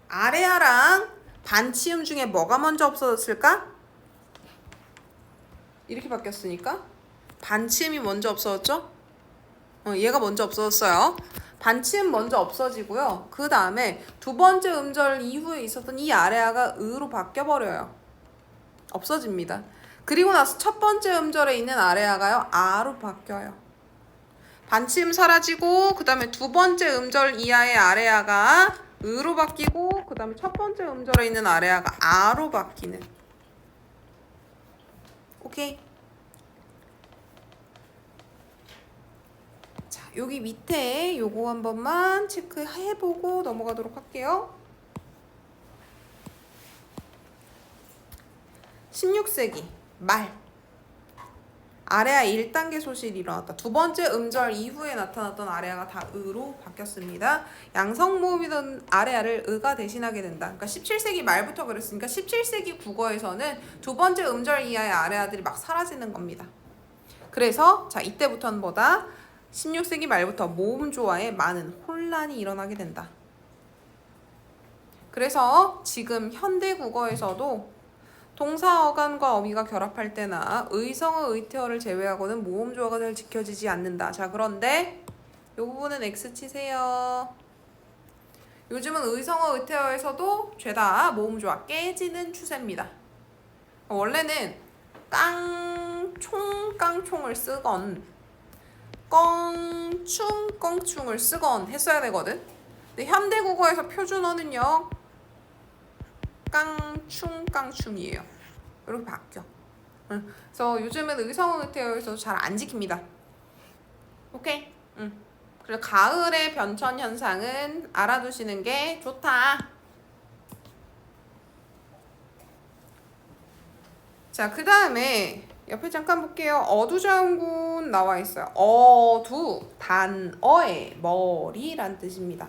아래아랑 반치음 중에 뭐가 먼저 없어졌을까? 이렇게 바뀌었으니까 반치음이 먼저 없어졌죠? 얘가 먼저 없어졌어요. 반치음 먼저 없어지고요. 그 다음에 두 번째 음절 이후에 있었던 이 아래아가 으로 바뀌어버려요. 없어집니다. 그리고 나서 첫 번째 음절에 있는 아래아가요. 아로 바뀌어요. 반치음 사라지고 그 다음에 두 번째 음절 이하의 아래아가 으로 바뀌고 그 다음에 첫 번째 음절에 있는 아래아가 아로 바뀌는. 오케이? 자, 여기 밑에 요거 한 번만 체크해보고 넘어가도록 할게요. 16세기 말 아래아 1단계 소실이 일어났다. 두 번째 음절 이후에 나타났던 아래아가 다 으로 바뀌었습니다. 양성모음이던 아래아를 으가 대신하게 된다. 그러니까 17세기 말부터 그랬으니까 17세기 국어에서는 두 번째 음절 이하의 아래아들이 막 사라지는 겁니다. 그래서 자 이때부터는 뭐다? 16세기 말부터 모음 조화에 많은 혼란이 일어나게 된다. 그래서 지금 현대 국어에서도 동사 어간과 어미가 결합할 때나 의성어 의태어를 제외하고는 모음 조화가 잘 지켜지지 않는다. 자, 그런데 이 부분은 X 치세요. 요즘은 의성어 의태어에서도 죄다 모음 조화 깨지는 추세입니다. 원래는 깡총을 쓰건 껑충을 쓰건 했어야 되거든. 근데 현대 국어에서 표준어는요. 깡충이에요. 이렇게 바뀌어. 그래서 요즘은 의성어 의태어에서도 잘 안 지킵니다. 오케이? 그래서 가을의 변천 현상은 알아두시는 게 좋다. 자, 그 다음에 옆에 잠깐 볼게요. 어두자음군 나와 있어요. 어두, 단어의 머리란 뜻입니다.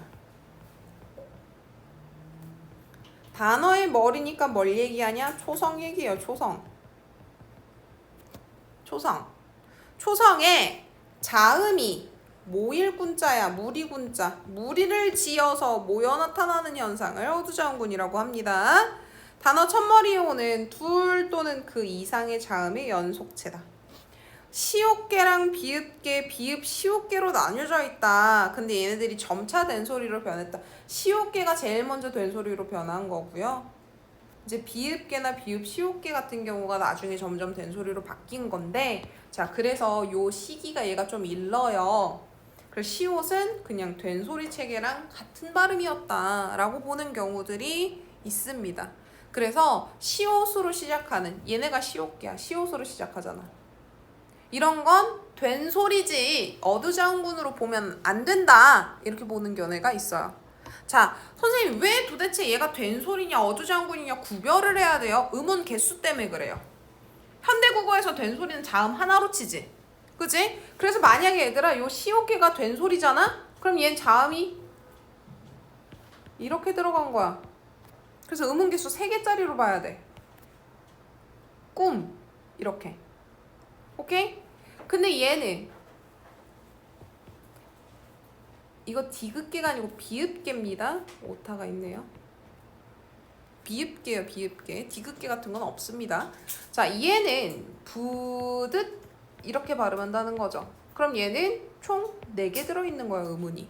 단어의 머리니까 뭘 얘기하냐? 초성 얘기예요. 초성에 자음이 모일군자야. 무리군자. 무리를 지어서 모여 나타나는 현상을 어두자음군이라고 합니다. 단어 첫머리에 오는 둘 또는 그 이상의 자음의 연속체다. 시옷개랑 비읍개, 비읍 시옷개로 나뉘어져 있다. 근데 얘네들이 점차 된 소리로 변했다. 시옷개가 제일 먼저 된 소리로 변한 거고요. 이제 비읍개나 비읍 시옷개 같은 경우가 나중에 점점 된 소리로 바뀐 건데, 자, 그래서 요 시기가 얘가 좀 일러요. 그래서 시옷은 그냥 된 소리 체계랑 같은 발음이었다라고 보는 경우들이 있습니다. 그래서 시옷으로 시작하는 얘네가 시옷개야. 시옷으로 시작하잖아. 이런 건 된 소리지 어두자음군으로 보면 안 된다 이렇게 보는 견해가 있어요. 자, 선생님 왜 도대체 얘가 된 소리냐 어두자음군이냐 구별을 해야 돼요? 음운 개수 때문에 그래요. 현대국어에서 된 소리는 자음 하나로 치지, 그치? 그래서 만약에 얘들아 요 시옷개가 된 소리잖아? 그럼 얘는 자음이 이렇게 들어간 거야. 그래서 음운 개수 3개짜리로 봐야 돼. 꿈 이렇게. 오케이? 근데 얘는 이거 디귿개가 아니고 비읍개입니다. 오타가 있네요. 비읍개요. 비읍개. 디귿개 같은 건 없습니다. 자, 얘는 부듯 이렇게 발음한다는 거죠. 그럼 얘는 총 4개 들어있는 거예요. 음운이.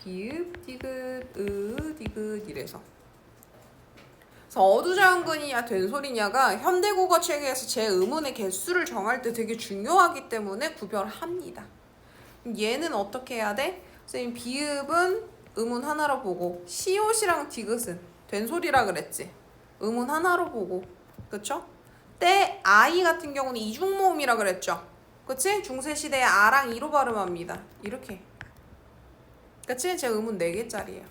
비읍, 디귿, 디귿 이래서. 그래서 어두장근이냐 된소리냐가 현대국어 체계에서 제 의문의 개수를 정할 때 되게 중요하기 때문에 구별합니다. 얘는 어떻게 해야 돼? 선생님 비읍은 의문 하나로 보고 시옷이랑 디귿은 된소리라 그랬지. 의문 하나로 보고. 그쵸? 때 아이 같은 경우는 이중모음이라 그랬죠. 그치? 중세시대에 아랑 이로 발음합니다. 이렇게. 그치? 제 의문 4개짜리예요.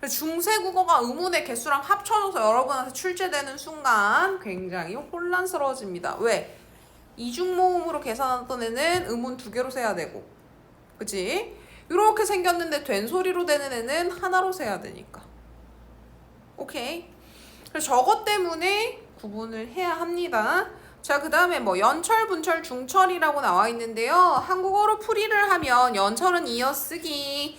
중세국어가 의문의 개수랑 합쳐져서 여러분한테 출제되는 순간 굉장히 혼란스러워집니다. 왜? 이중모음으로 계산하던 애는 의문 2개로 세야 되고, 그치? 이렇게 생겼는데 된소리로 되는 애는 하나로 세야 되니까. 오케이? 그래서 저것 때문에 구분을 해야 합니다. 자, 그 다음에 뭐 연철, 분철, 중철이라고 나와 있는데요. 한국어로 풀이를 하면 연철은 이어쓰기,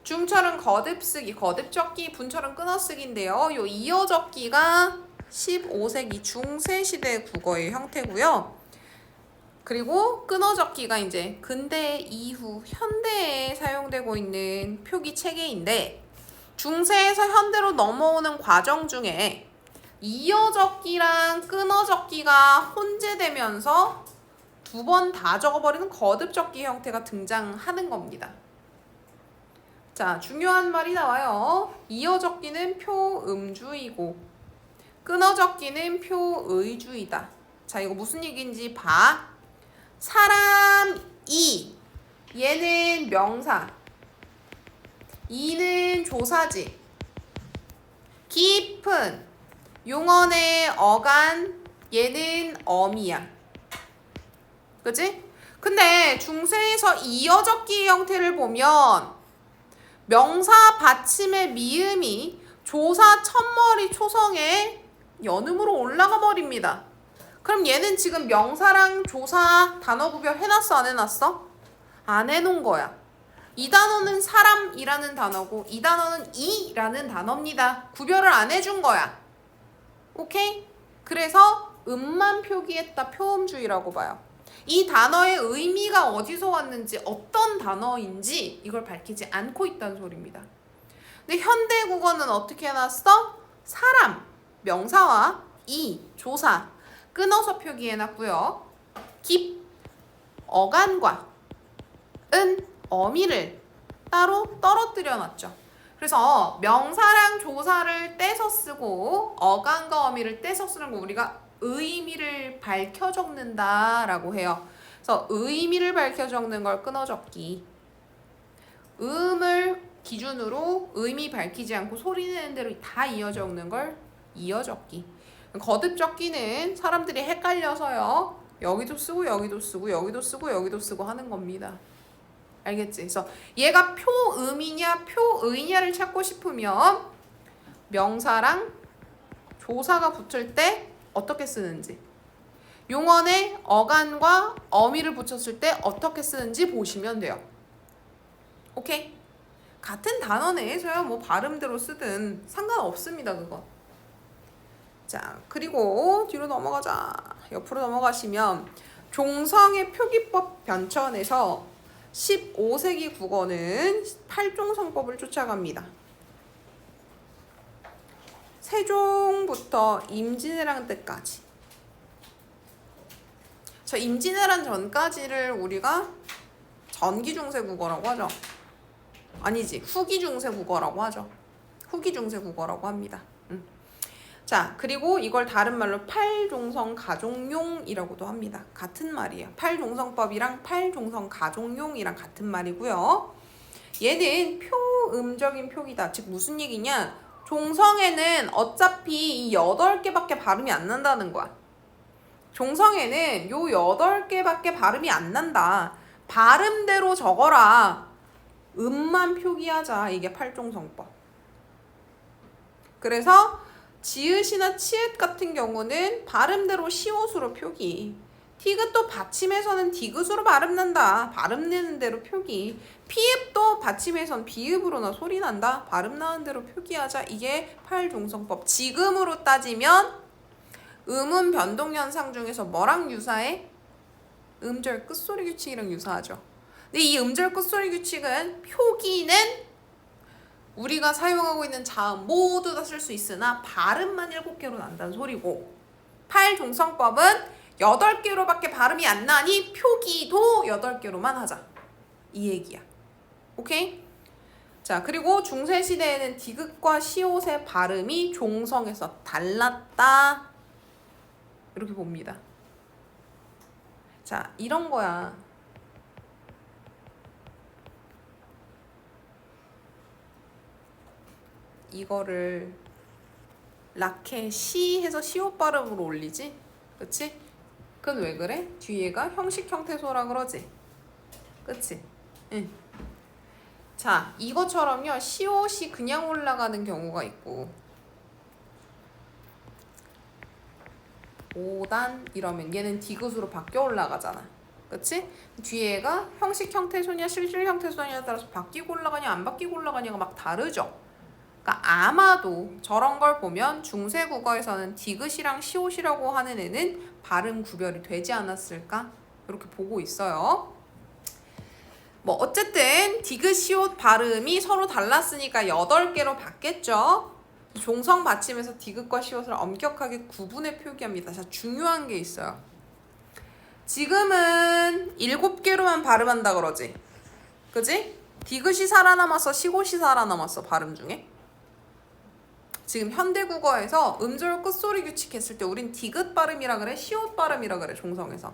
중철은 거듭쓰기, 거듭적기, 분철은 끊어쓰기인데요. 요 이어적기가 15세기 중세시대 국어의 형태고요. 그리고 끊어적기가 이제 근대 이후 현대에 사용되고 있는 표기 체계인데, 중세에서 현대로 넘어오는 과정 중에 이어적기랑 끊어적기가 혼재되면서 2번 다 적어버리는 거듭적기 형태가 등장하는 겁니다. 자, 중요한 말이 나와요. 이어적기는 표음주의고 끊어적기는 표의주의다. 자, 이거 무슨 얘기인지 봐. 사람 이, 얘는 명사, 이는 조사지, 깊은 용언의 어간, 얘는 어미야. 그치? 근데 중세에서 이어적기 형태를 보면 명사 받침의 미음이 조사 첫머리 초성에 연음으로 올라가 버립니다. 그럼 얘는 지금 명사랑 조사 단어 구별 해놨어, 안 해놨어? 안 해놓은 거야. 이 단어는 사람이라는 단어고 이 단어는 이라는 단어입니다. 구별을 안 해준 거야. 오케이? 그래서 음만 표기했다 표음주의라고 봐요. 이 단어의 의미가 어디서 왔는지 어떤 단어인지 이걸 밝히지 않고 있다는 소리입니다. 근데 현대 국어는 어떻게 해놨어? 사람, 명사와 이, 조사 끊어서 표기해놨고요. 깊, 어간과 은, 어미를 따로 떨어뜨려 놨죠. 그래서 명사랑 조사를 떼서 쓰고 어간과 어미를 떼서 쓰는 거 우리가 의미를 밝혀 적는다라고 해요. 그래서 의미를 밝혀 적는 걸 끊어 적기. 음을 기준으로 의미 밝히지 않고 소리 내는 대로 다 이어 적는 걸 이어 적기. 거듭 적기는 사람들이 헷갈려서요. 여기도 쓰고 여기도 쓰고 여기도 쓰고 여기도 쓰고 하는 겁니다. 알겠지? 그래서 얘가 표음이냐 표의냐를 찾고 싶으면 명사랑 조사가 붙을 때 어떻게 쓰는지, 용언에 어간과 어미를 붙였을 때 어떻게 쓰는지 보시면 돼요. 오케이? 같은 단어 내에서요. 뭐 발음대로 쓰든 상관없습니다. 그거. 자, 그리고 뒤로 넘어가자. 옆으로 넘어가시면 종성의 표기법 변천에서 15세기 국어는 8종성법을 쫓아갑니다. 세종부터 임진왜란 때까지. 저 임진왜란 전까지를 우리가 전기중세 국어라고 하죠. 아니지, 후기중세 국어라고 하죠. 후기중세 국어라고 합니다. 자, 그리고 이걸 다른 말로 팔종성 가종용이라고도 합니다. 같은 말이에요. 팔종성법이랑 팔종성 가종용이랑 같은 말이고요. 얘는 표음적인 표기다. 즉 무슨 얘기냐? 종성에는 어차피 이 8개밖에 발음이 안 난다는 거야. 종성에는 요 8개밖에 발음이 안 난다. 발음대로 적어라. 음만 표기하자. 이게 팔종성법. 그래서 지읒이나 치읒 같은 경우는 발음대로 시옷으로 표기. 디귿도 받침에서는 디귿으로 발음 난다. 발음 내는 대로 표기. 피읍도 받침에선 비읍으로나 소리 난다. 발음 나는 대로 표기하자. 이게 팔종성법. 지금으로 따지면 음운 변동 현상 중에서 뭐랑 유사해? 음절 끝소리 규칙이랑 유사하죠. 근데 이 음절 끝소리 규칙은 표기는 우리가 사용하고 있는 자음 모두 다 쓸 수 있으나 발음만 7개로 난다는 소리고, 팔종성법은 8개로밖에 발음이 안 나니 표기도 8개로만 하자. 이 얘기야. 오케이? 자, 그리고 중세시대에는 디귿과 시옷의 발음이 종성에서 달랐다. 이렇게 봅니다. 자, 이런 거야. 이거를 라케 시 해서 시옷 발음으로 올리지? 그치? 그건 왜 그래? 뒤에가 형식 형태소라 그러지? 그치? 응. 자, 이것처럼요, 시옷이 그냥 올라가는 경우가 있고, 5단 이러면 얘는 디귿으로 바뀌어 올라가잖아. 그치? 뒤에가 형식 형태소냐 실질 형태소냐에 따라서 바뀌고 올라가냐 안 바뀌고 올라가냐가 막 다르죠. 그러니까 아마도 저런 걸 보면 중세 국어에서는 디귿이랑 시옷이라고 하는 애는 발음 구별이 되지 않았을까? 이렇게 보고 있어요. 뭐 어쨌든 디귿 시옷 발음이 서로 달랐으니까 8개로 바뀌었죠. 종성 받침에서 디귿과 시옷을 엄격하게 구분해 표기합니다. 자, 중요한 게 있어요. 지금은 7개로만 발음한다 그러지? 그지? 디귿이 살아남았어, 시옷이 살아남았어, 발음 중에? 지금 현대국어에서 음절 끝소리 규칙했을 때 우린 디귿 발음이라 그래, 시옷 발음이라 그래, 종성에서.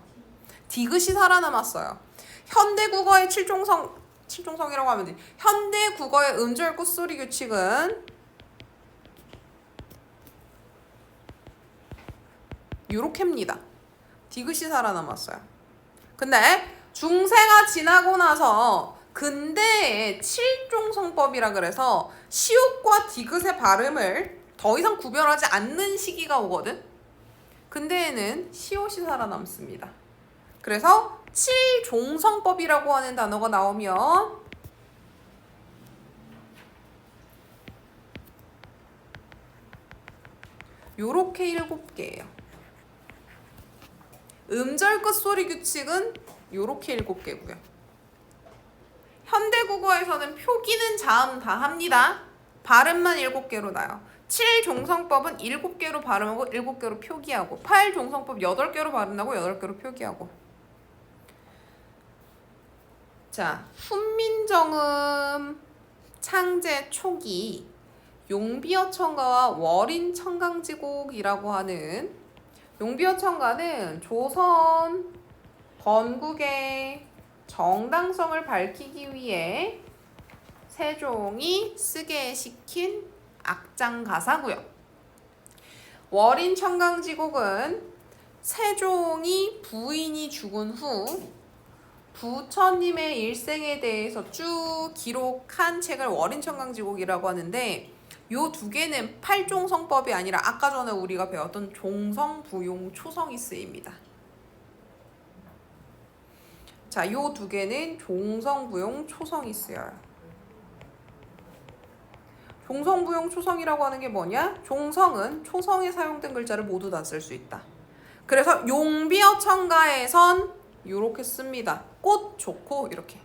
디귿이 살아남았어요. 현대국어의 칠종성이라고 하면 돼. 현대국어의 음절 끝소리 규칙은 요렇게입니다. 디귿이 살아남았어요. 근데 중세가 지나고 나서 근대의 칠종성법이라 그래서 시옷과 디귿의 발음을 더 이상 구별하지 않는 시기가 오거든. 근대에는 시옷이 살아남습니다. 그래서 칠종성법이라고 하는 단어가 나오면 요렇게 7개예요. 음절 끝소리 규칙은 요렇게 7개고요. 현대국어에서는 표기는 자음 다 합니다. 발음만 7개로 나요. 7종성법은 7개로 발음하고 7개로 표기하고, 8종성법 8개로 발음하고 8개로 표기하고. 자, 훈민정음 창제 초기 용비어천가와 월인청강지곡이라고 하는, 용비어천가는 조선 건국의 정당성을 밝히기 위해 세종이 쓰게 시킨 악장 가사고요. 월인청강지곡은 세종이 부인이 죽은 후 부처님의 일생에 대해서 쭉 기록한 책을 월인청강지곡이라고 하는데, 요 2개는 팔종성법이 아니라 아까 전에 우리가 배웠던 종성, 부용, 초성이 쓰입니다. 자, 요 2개는 종성, 부용, 초성이 쓰여요. 종성, 부용, 초성이라고 하는 게 뭐냐? 종성은 초성에 사용된 글자를 모두 다 쓸 수 있다. 그래서 용비어천가에선 요렇게 씁니다. 꽃 좋고 이렇게.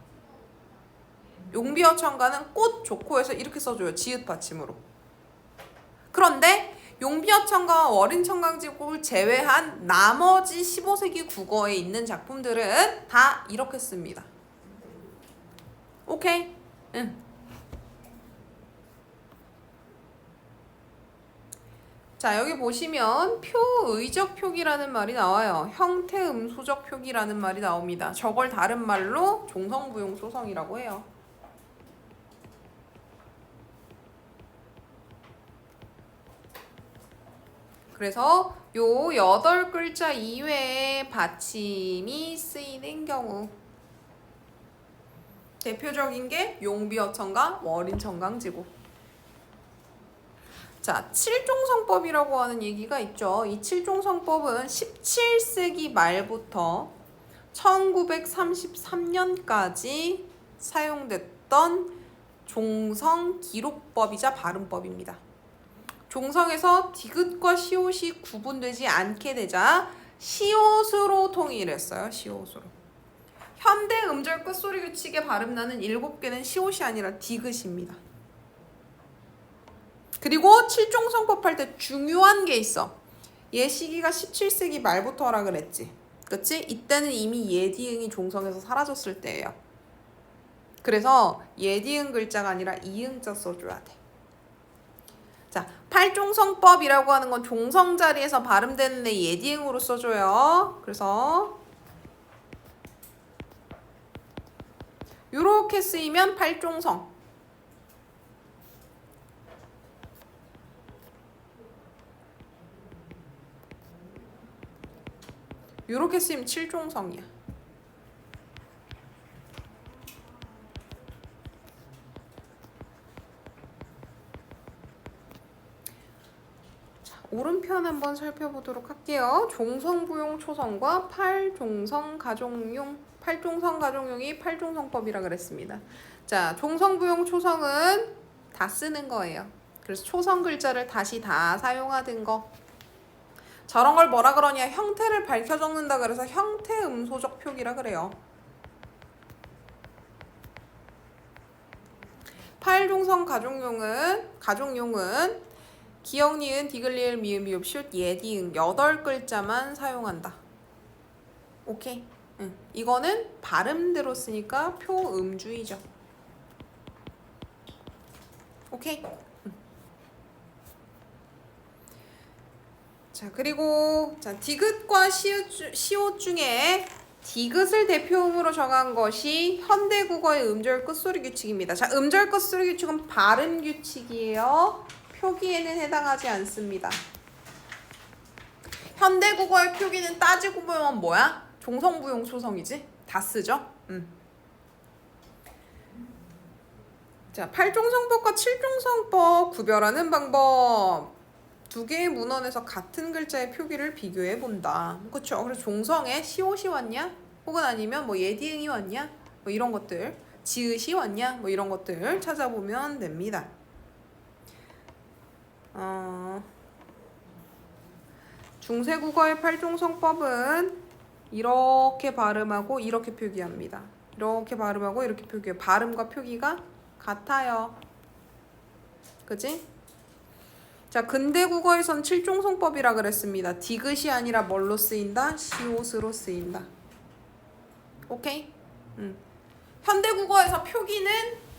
용비어천가는 꽃 좋고에서 이렇게 써줘요. 지읒 받침으로. 그런데 용비어천가와 월인청강지곡을 제외한 나머지 15세기 국어에 있는 작품들은 다 이렇게 씁니다. 오케이? 응. 자, 여기 보시면 표의적 표기라는 말이 나와요. 형태음수적 표기라는 말이 나옵니다. 저걸 다른 말로 종성부용 초성이라고 해요. 그래서 요 8글자 이외에 받침이 쓰이는 경우, 대표적인 게 용비어천가, 월인청강지곡. 자, 칠종성법이라고 하는 얘기가 있죠. 이 칠종성법은 17세기 말부터 1933년까지 사용됐던 종성 기록법이자 발음법입니다. 종성에서 디귿과 시옷이 구분되지 않게 되자 시옷으로 통일했어요. 시옷으로. 현대 음절 끝소리 규칙에 발음나는 7개는 시옷이 아니라 디귿입니다. 그리고 칠종성법 할 때 중요한 게 있어. 얘 시기가 17세기 말부터라 그랬지. 그치? 이때는 이미 예디응이 종성에서 사라졌을 때예요. 그래서 예디응 글자가 아니라 이응자 써줘야 돼. 자, 팔종성법이라고 하는 건 종성 자리에서 발음되는 애 예디응으로 써줘요. 그래서 요렇게 쓰이면 팔종성. 요렇게 쓰이면 칠종성이야. 자, 오른편 한번 살펴보도록 할게요. 종성부용 초성과 팔종성 가종용, 팔종성 가종용이 팔종성법이라 그랬습니다. 자, 종성부용 초성은 다 쓰는 거예요. 그래서 초성 글자를 다시 다 사용하던 거. 저런 걸 뭐라 그러냐, 형태를 밝혀 적는다 그래서 형태 음소적 표기라 그래요. 팔종성 가종용은 기역, 니은, 디귿, 리을, 미음, 미읍, 슛, 예디응 8글자만 사용한다. 오케이? 응. 이거는 발음대로 쓰니까 표음주의죠. 오케이? 자, 그리고 자, 디귿과 시옷 중에 디귿을 대표음으로 정한 것이 현대국어의 음절 끝소리 규칙입니다. 자, 음절 끝소리 규칙은 발음 규칙이에요. 표기에는 해당하지 않습니다. 현대국어의 표기는 따지고 보면 뭐야? 종성부용 초성이지? 다 쓰죠? 자, 팔종성법과 칠종성법 구별하는 방법. 두 개의 문헌에서 같은 글자의 표기를 비교해 본다. 그렇죠? 그래서 종성에 시옷이 왔냐? 혹은 아니면 뭐 예디응이 왔냐? 뭐 이런 것들, 지읒이 왔냐? 뭐 이런 것들 찾아보면 됩니다. 중세국어의 팔종성법은 이렇게 발음하고 이렇게 표기합니다. 이렇게 발음하고 이렇게 표기해요. 발음과 표기가 같아요. 그지? 자, 근대국어에선 칠종성법이라 그랬습니다. 디귿이 아니라 뭘로 쓰인다? 시옷으로 쓰인다. 오케이? 현대국어에서 표기는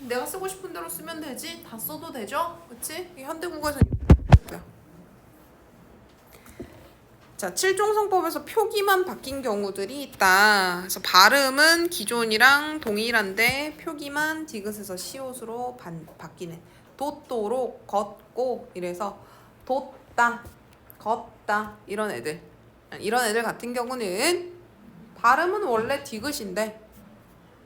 내가 쓰고 싶은 대로 쓰면 되지. 다 써도 되죠? 그치? 현대국어에서 자, 칠종성법에서 표기만 바뀐 경우들이 있다. 그래서 발음은 기존이랑 동일한데 표기만 디귿에서 시옷으로 바뀌는. 돛도록, 걷고 이래서 돛다, 걷다 이런 애들 같은 경우는 발음은 원래 디귿인데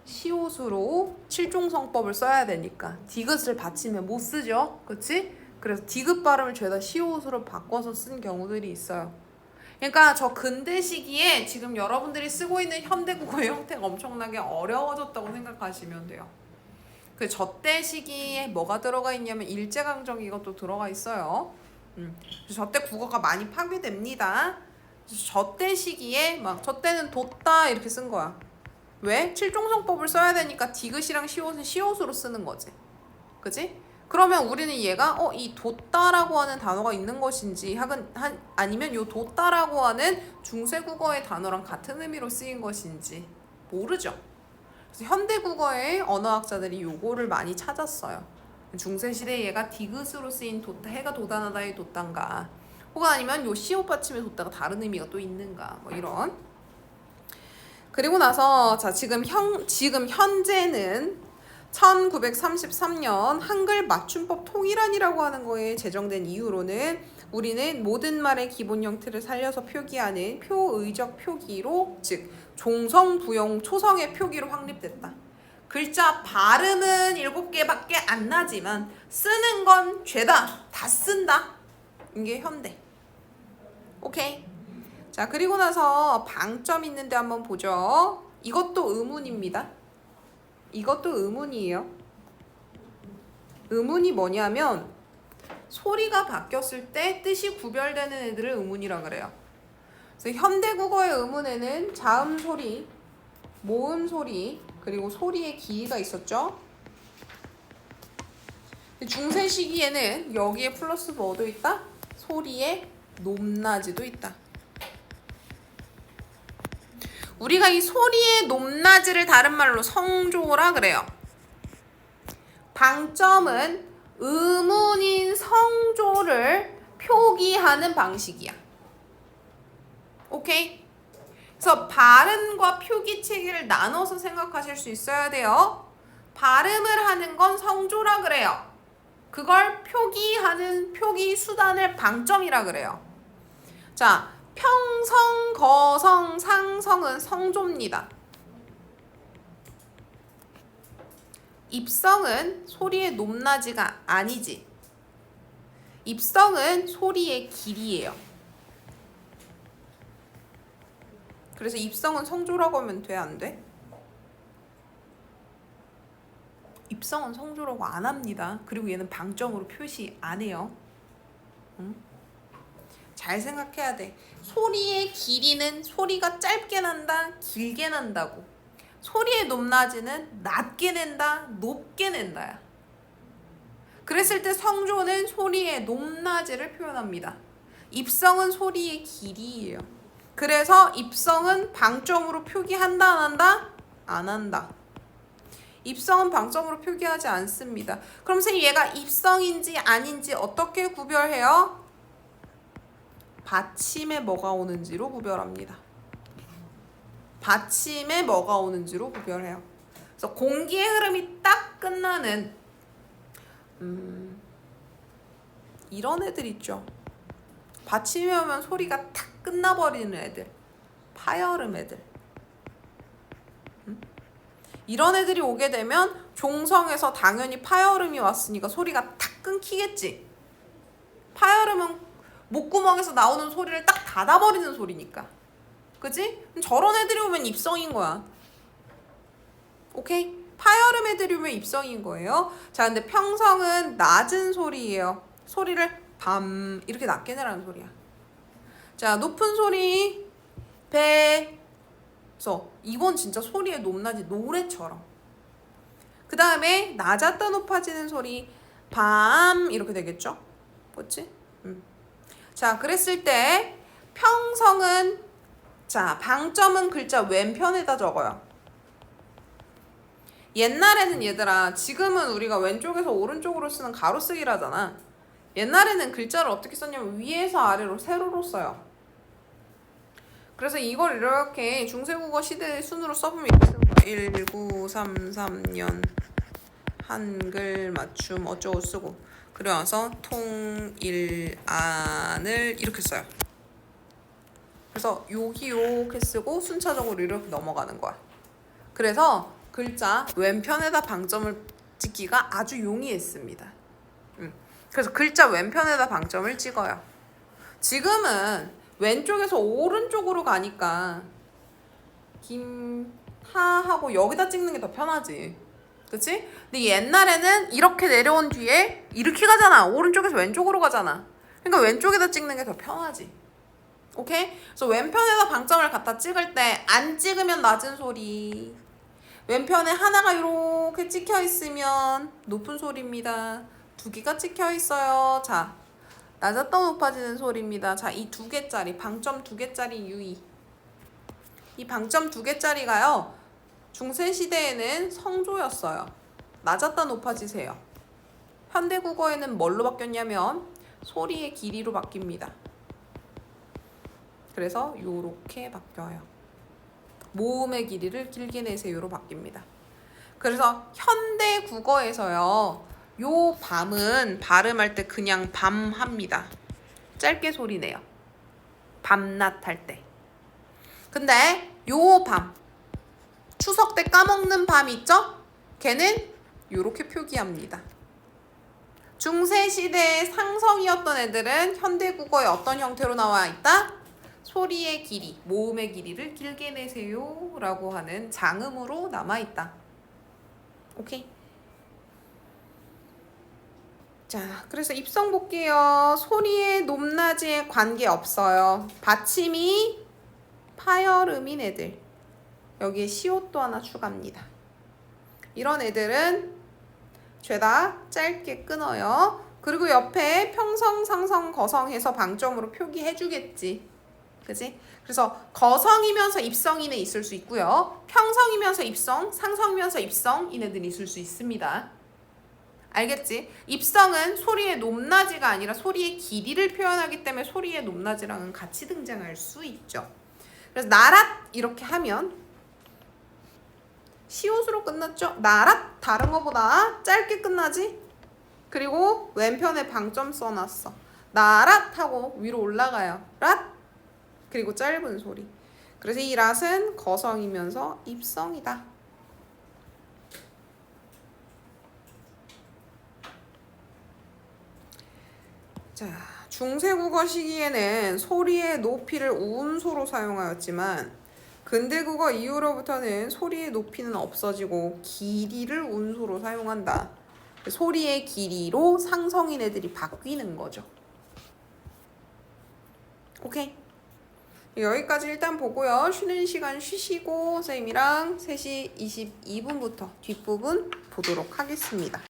시옷으로 칠종성법을 써야 되니까 디귿을 받치면 못 쓰죠. 그치? 그래서 디귿 발음을 죄다 시옷으로 바꿔서 쓴 경우들이 있어요. 그러니까 저 근대 시기에 지금 여러분들이 쓰고 있는 현대국어의 형태가 엄청나게 어려워졌다고 생각하시면 돼요. 그 저때 시기에 뭐가 들어가 있냐면 일제강점기가 또 들어가 있어요. 저때 국어가 많이 파괴됩니다. 저때 시기에 막 저때는 돛다 이렇게 쓴 거야. 왜? 칠종성법을 써야 되니까 디귿이랑 시옷은 시옷으로 쓰는 거지. 그지? 그러면 우리는 얘가 이 돛다라고 하는 단어가 있는 것인지 아니면 요 돛다라고 하는 중세국어의 단어랑 같은 의미로 쓰인 것인지 모르죠. 그래서 현대국어의 언어학자들이 요거를 많이 찾았어요. 중세시대에 얘가 디귿으로 쓰인 돛다, 해가 돋아나다의 돛단가 혹은 아니면 요 시옷 받침의 돛다가 다른 의미가 또 있는가 뭐 이런. 그리고 나서 자, 지금 현재는 1933년 한글 맞춤법 통일안이라고 하는 거에 제정된 이유로는 우리는 모든 말의 기본 형태를 살려서 표기하는 표의적 표기로, 즉 종성부용 초성의 표기로 확립됐다. 글자 발음은 7개밖에 안 나지만 쓰는 건 죄다 다 쓴다. 이게 현대. 오케이. 자, 그리고 나서 방점 있는데 한번 보죠. 이것도 의문입니다. 이것도 의문이에요. 의문이 뭐냐면 소리가 바뀌었을 때 뜻이 구별되는 애들을 의문이라 그래요. 그래서 현대국어의 의문에는 자음 소리, 모음 소리, 그리고 소리의 기이가 있었죠. 중세 시기에는 여기에 플러스 뭐도 있다? 소리의 높낮이도 있다. 우리가 이 소리의 높낮이를 다른 말로 성조라 그래요. 방점은 의문인 성조를 표기하는 방식이야. 오케이? 그래서 발음과 표기 체계를 나눠서 생각하실 수 있어야 돼요. 발음을 하는 건 성조라 그래요. 그걸 표기하는 표기 수단을 방점이라 그래요. 자, 평성, 거성, 상성은 성조입니다. 입성은 소리의 높낮이가 아니지. 입성은 소리의 길이에요. 그래서 입성은 성조라고 하면 돼, 안 돼? 입성은 성조라고 안 합니다. 그리고 얘는 방점으로 표시 안 해요. 응? 잘 생각해야 돼. 소리의 길이는 소리가 짧게 난다, 길게 난다고. 소리의 높낮이는 낮게 낸다, 높게 낸다야. 그랬을 때 성조는 소리의 높낮이를 표현합니다. 입성은 소리의 길이에요. 그래서 입성은 방점으로 표기한다, 안 한다? 안 한다. 입성은 방점으로 표기하지 않습니다. 그럼 선생님 얘가 입성인지 아닌지 어떻게 구별해요? 받침에 뭐가 오는지로 구별합니다. 받침에 뭐가 오는지로 구별해요. 그래서 공기의 흐름이 딱 끝나는 이런 애들 있죠. 받침이 오면 소리가 탁 끝나버리는 애들. 파열음 애들. 이런 애들이 오게 되면 종성에서 당연히 파열음이 왔으니까 소리가 탁 끊기겠지. 파열음은 목구멍에서 나오는 소리를 딱 닫아버리는 소리니까. 그치? 저런 애들이 오면 입성인 거야. 오케이? 파열음 애들이 오면 입성인 거예요. 자, 근데 평성은 낮은 소리예요. 소리를 밤 이렇게 낮게 내라는 소리야. 자, 높은 소리 배. 그래서 이건 진짜 소리의 높낮이 노래처럼. 그 다음에 낮았다 높아지는 소리 밤 이렇게 되겠죠? 그렇지? 자, 그랬을 때 평성은 자, 방점은 글자 왼편에다 적어요. 옛날에는 얘들아, 지금은 우리가 왼쪽에서 오른쪽으로 쓰는 가로쓰기라잖아. 옛날에는 글자를 어떻게 썼냐면 위에서 아래로 세로로 써요. 그래서 이걸 이렇게 중세국어 시대 순으로 써보면 이렇게 쓰는 거야. 1933년 한글 맞춤 어쩌고 쓰고 그래서 통일안을 이렇게 써요. 그래서 여기 이렇게 쓰고 순차적으로 이렇게 넘어가는 거야. 그래서 글자 왼편에다 방점을 찍기가 아주 용이했습니다. 그래서 글자 왼편에다 방점을 찍어요. 지금은 왼쪽에서 오른쪽으로 가니까 김하하고 여기다 찍는 게 더 편하지. 그치? 근데 옛날에는 이렇게 내려온 뒤에 이렇게 가잖아. 오른쪽에서 왼쪽으로 가잖아. 그러니까 왼쪽에다 찍는 게 더 편하지. 오케이? 그래서 왼편에다 방점을 갖다 찍을 때 안 찍으면 낮은 소리. 왼편에 하나가 이렇게 찍혀 있으면 높은 소리입니다. 두 개가 찍혀 있어요. 자, 낮았다 높아지는 소리입니다. 자, 이 두 개짜리 방점 두 개짜리 유의. 이 방점 두 개짜리가요. 중세 시대에는 성조였어요. 낮았다 높아지세요. 현대 국어에는 뭘로 바뀌었냐면 소리의 길이로 바뀝니다. 그래서 요렇게 바뀌어요. 모음의 길이를 길게 내세요로 바뀝니다. 그래서 현대 국어에서요. 요 밤은 발음할 때 그냥 밤 합니다. 짧게 소리 내요. 밤낮 할 때. 근데 요 밤, 추석 때 까먹는 밤 있죠? 걔는 요렇게 표기합니다. 중세시대의 상성이었던 애들은 현대국어에 어떤 형태로 나와 있다? 소리의 길이, 모음의 길이를 길게 내세요 라고 하는 장음으로 남아있다. 오케이? 자, 그래서 입성 볼게요. 소리의 높낮이에 관계없어요. 받침이 파열음인 애들. 여기에 시옷도 하나 추가합니다. 이런 애들은 죄다 짧게 끊어요. 그리고 옆에 평성, 상성, 거성 해서 방점으로 표기해 주겠지. 그지? 그래서 거성이면서 입성인에 있을 수 있고요. 평성이면서 입성, 상성이면서 입성 이네들이 있을 수 있습니다. 알겠지? 입성은 소리의 높낮이가 아니라 소리의 길이를 표현하기 때문에 소리의 높낮이랑은 같이 등장할 수 있죠. 그래서 나랏 이렇게 하면 시옷으로 끝났죠? 나랏 다른 거보다 짧게 끝나지? 그리고 왼편에 방점 써놨어. 나랏 하고 위로 올라가요. 랏 그리고 짧은 소리. 그래서 이 랏은 거성이면서 입성이다. 자, 중세국어 시기에는 소리의 높이를 운소로 사용하였지만 근대국어 이후로부터는 소리의 높이는 없어지고 길이를 운소로 사용한다. 소리의 길이로 상성인 애들이 바뀌는 거죠. 오케이. 여기까지 일단 보고요. 쉬는 시간 쉬시고 선생님이랑 3시 22분부터 뒷부분 보도록 하겠습니다.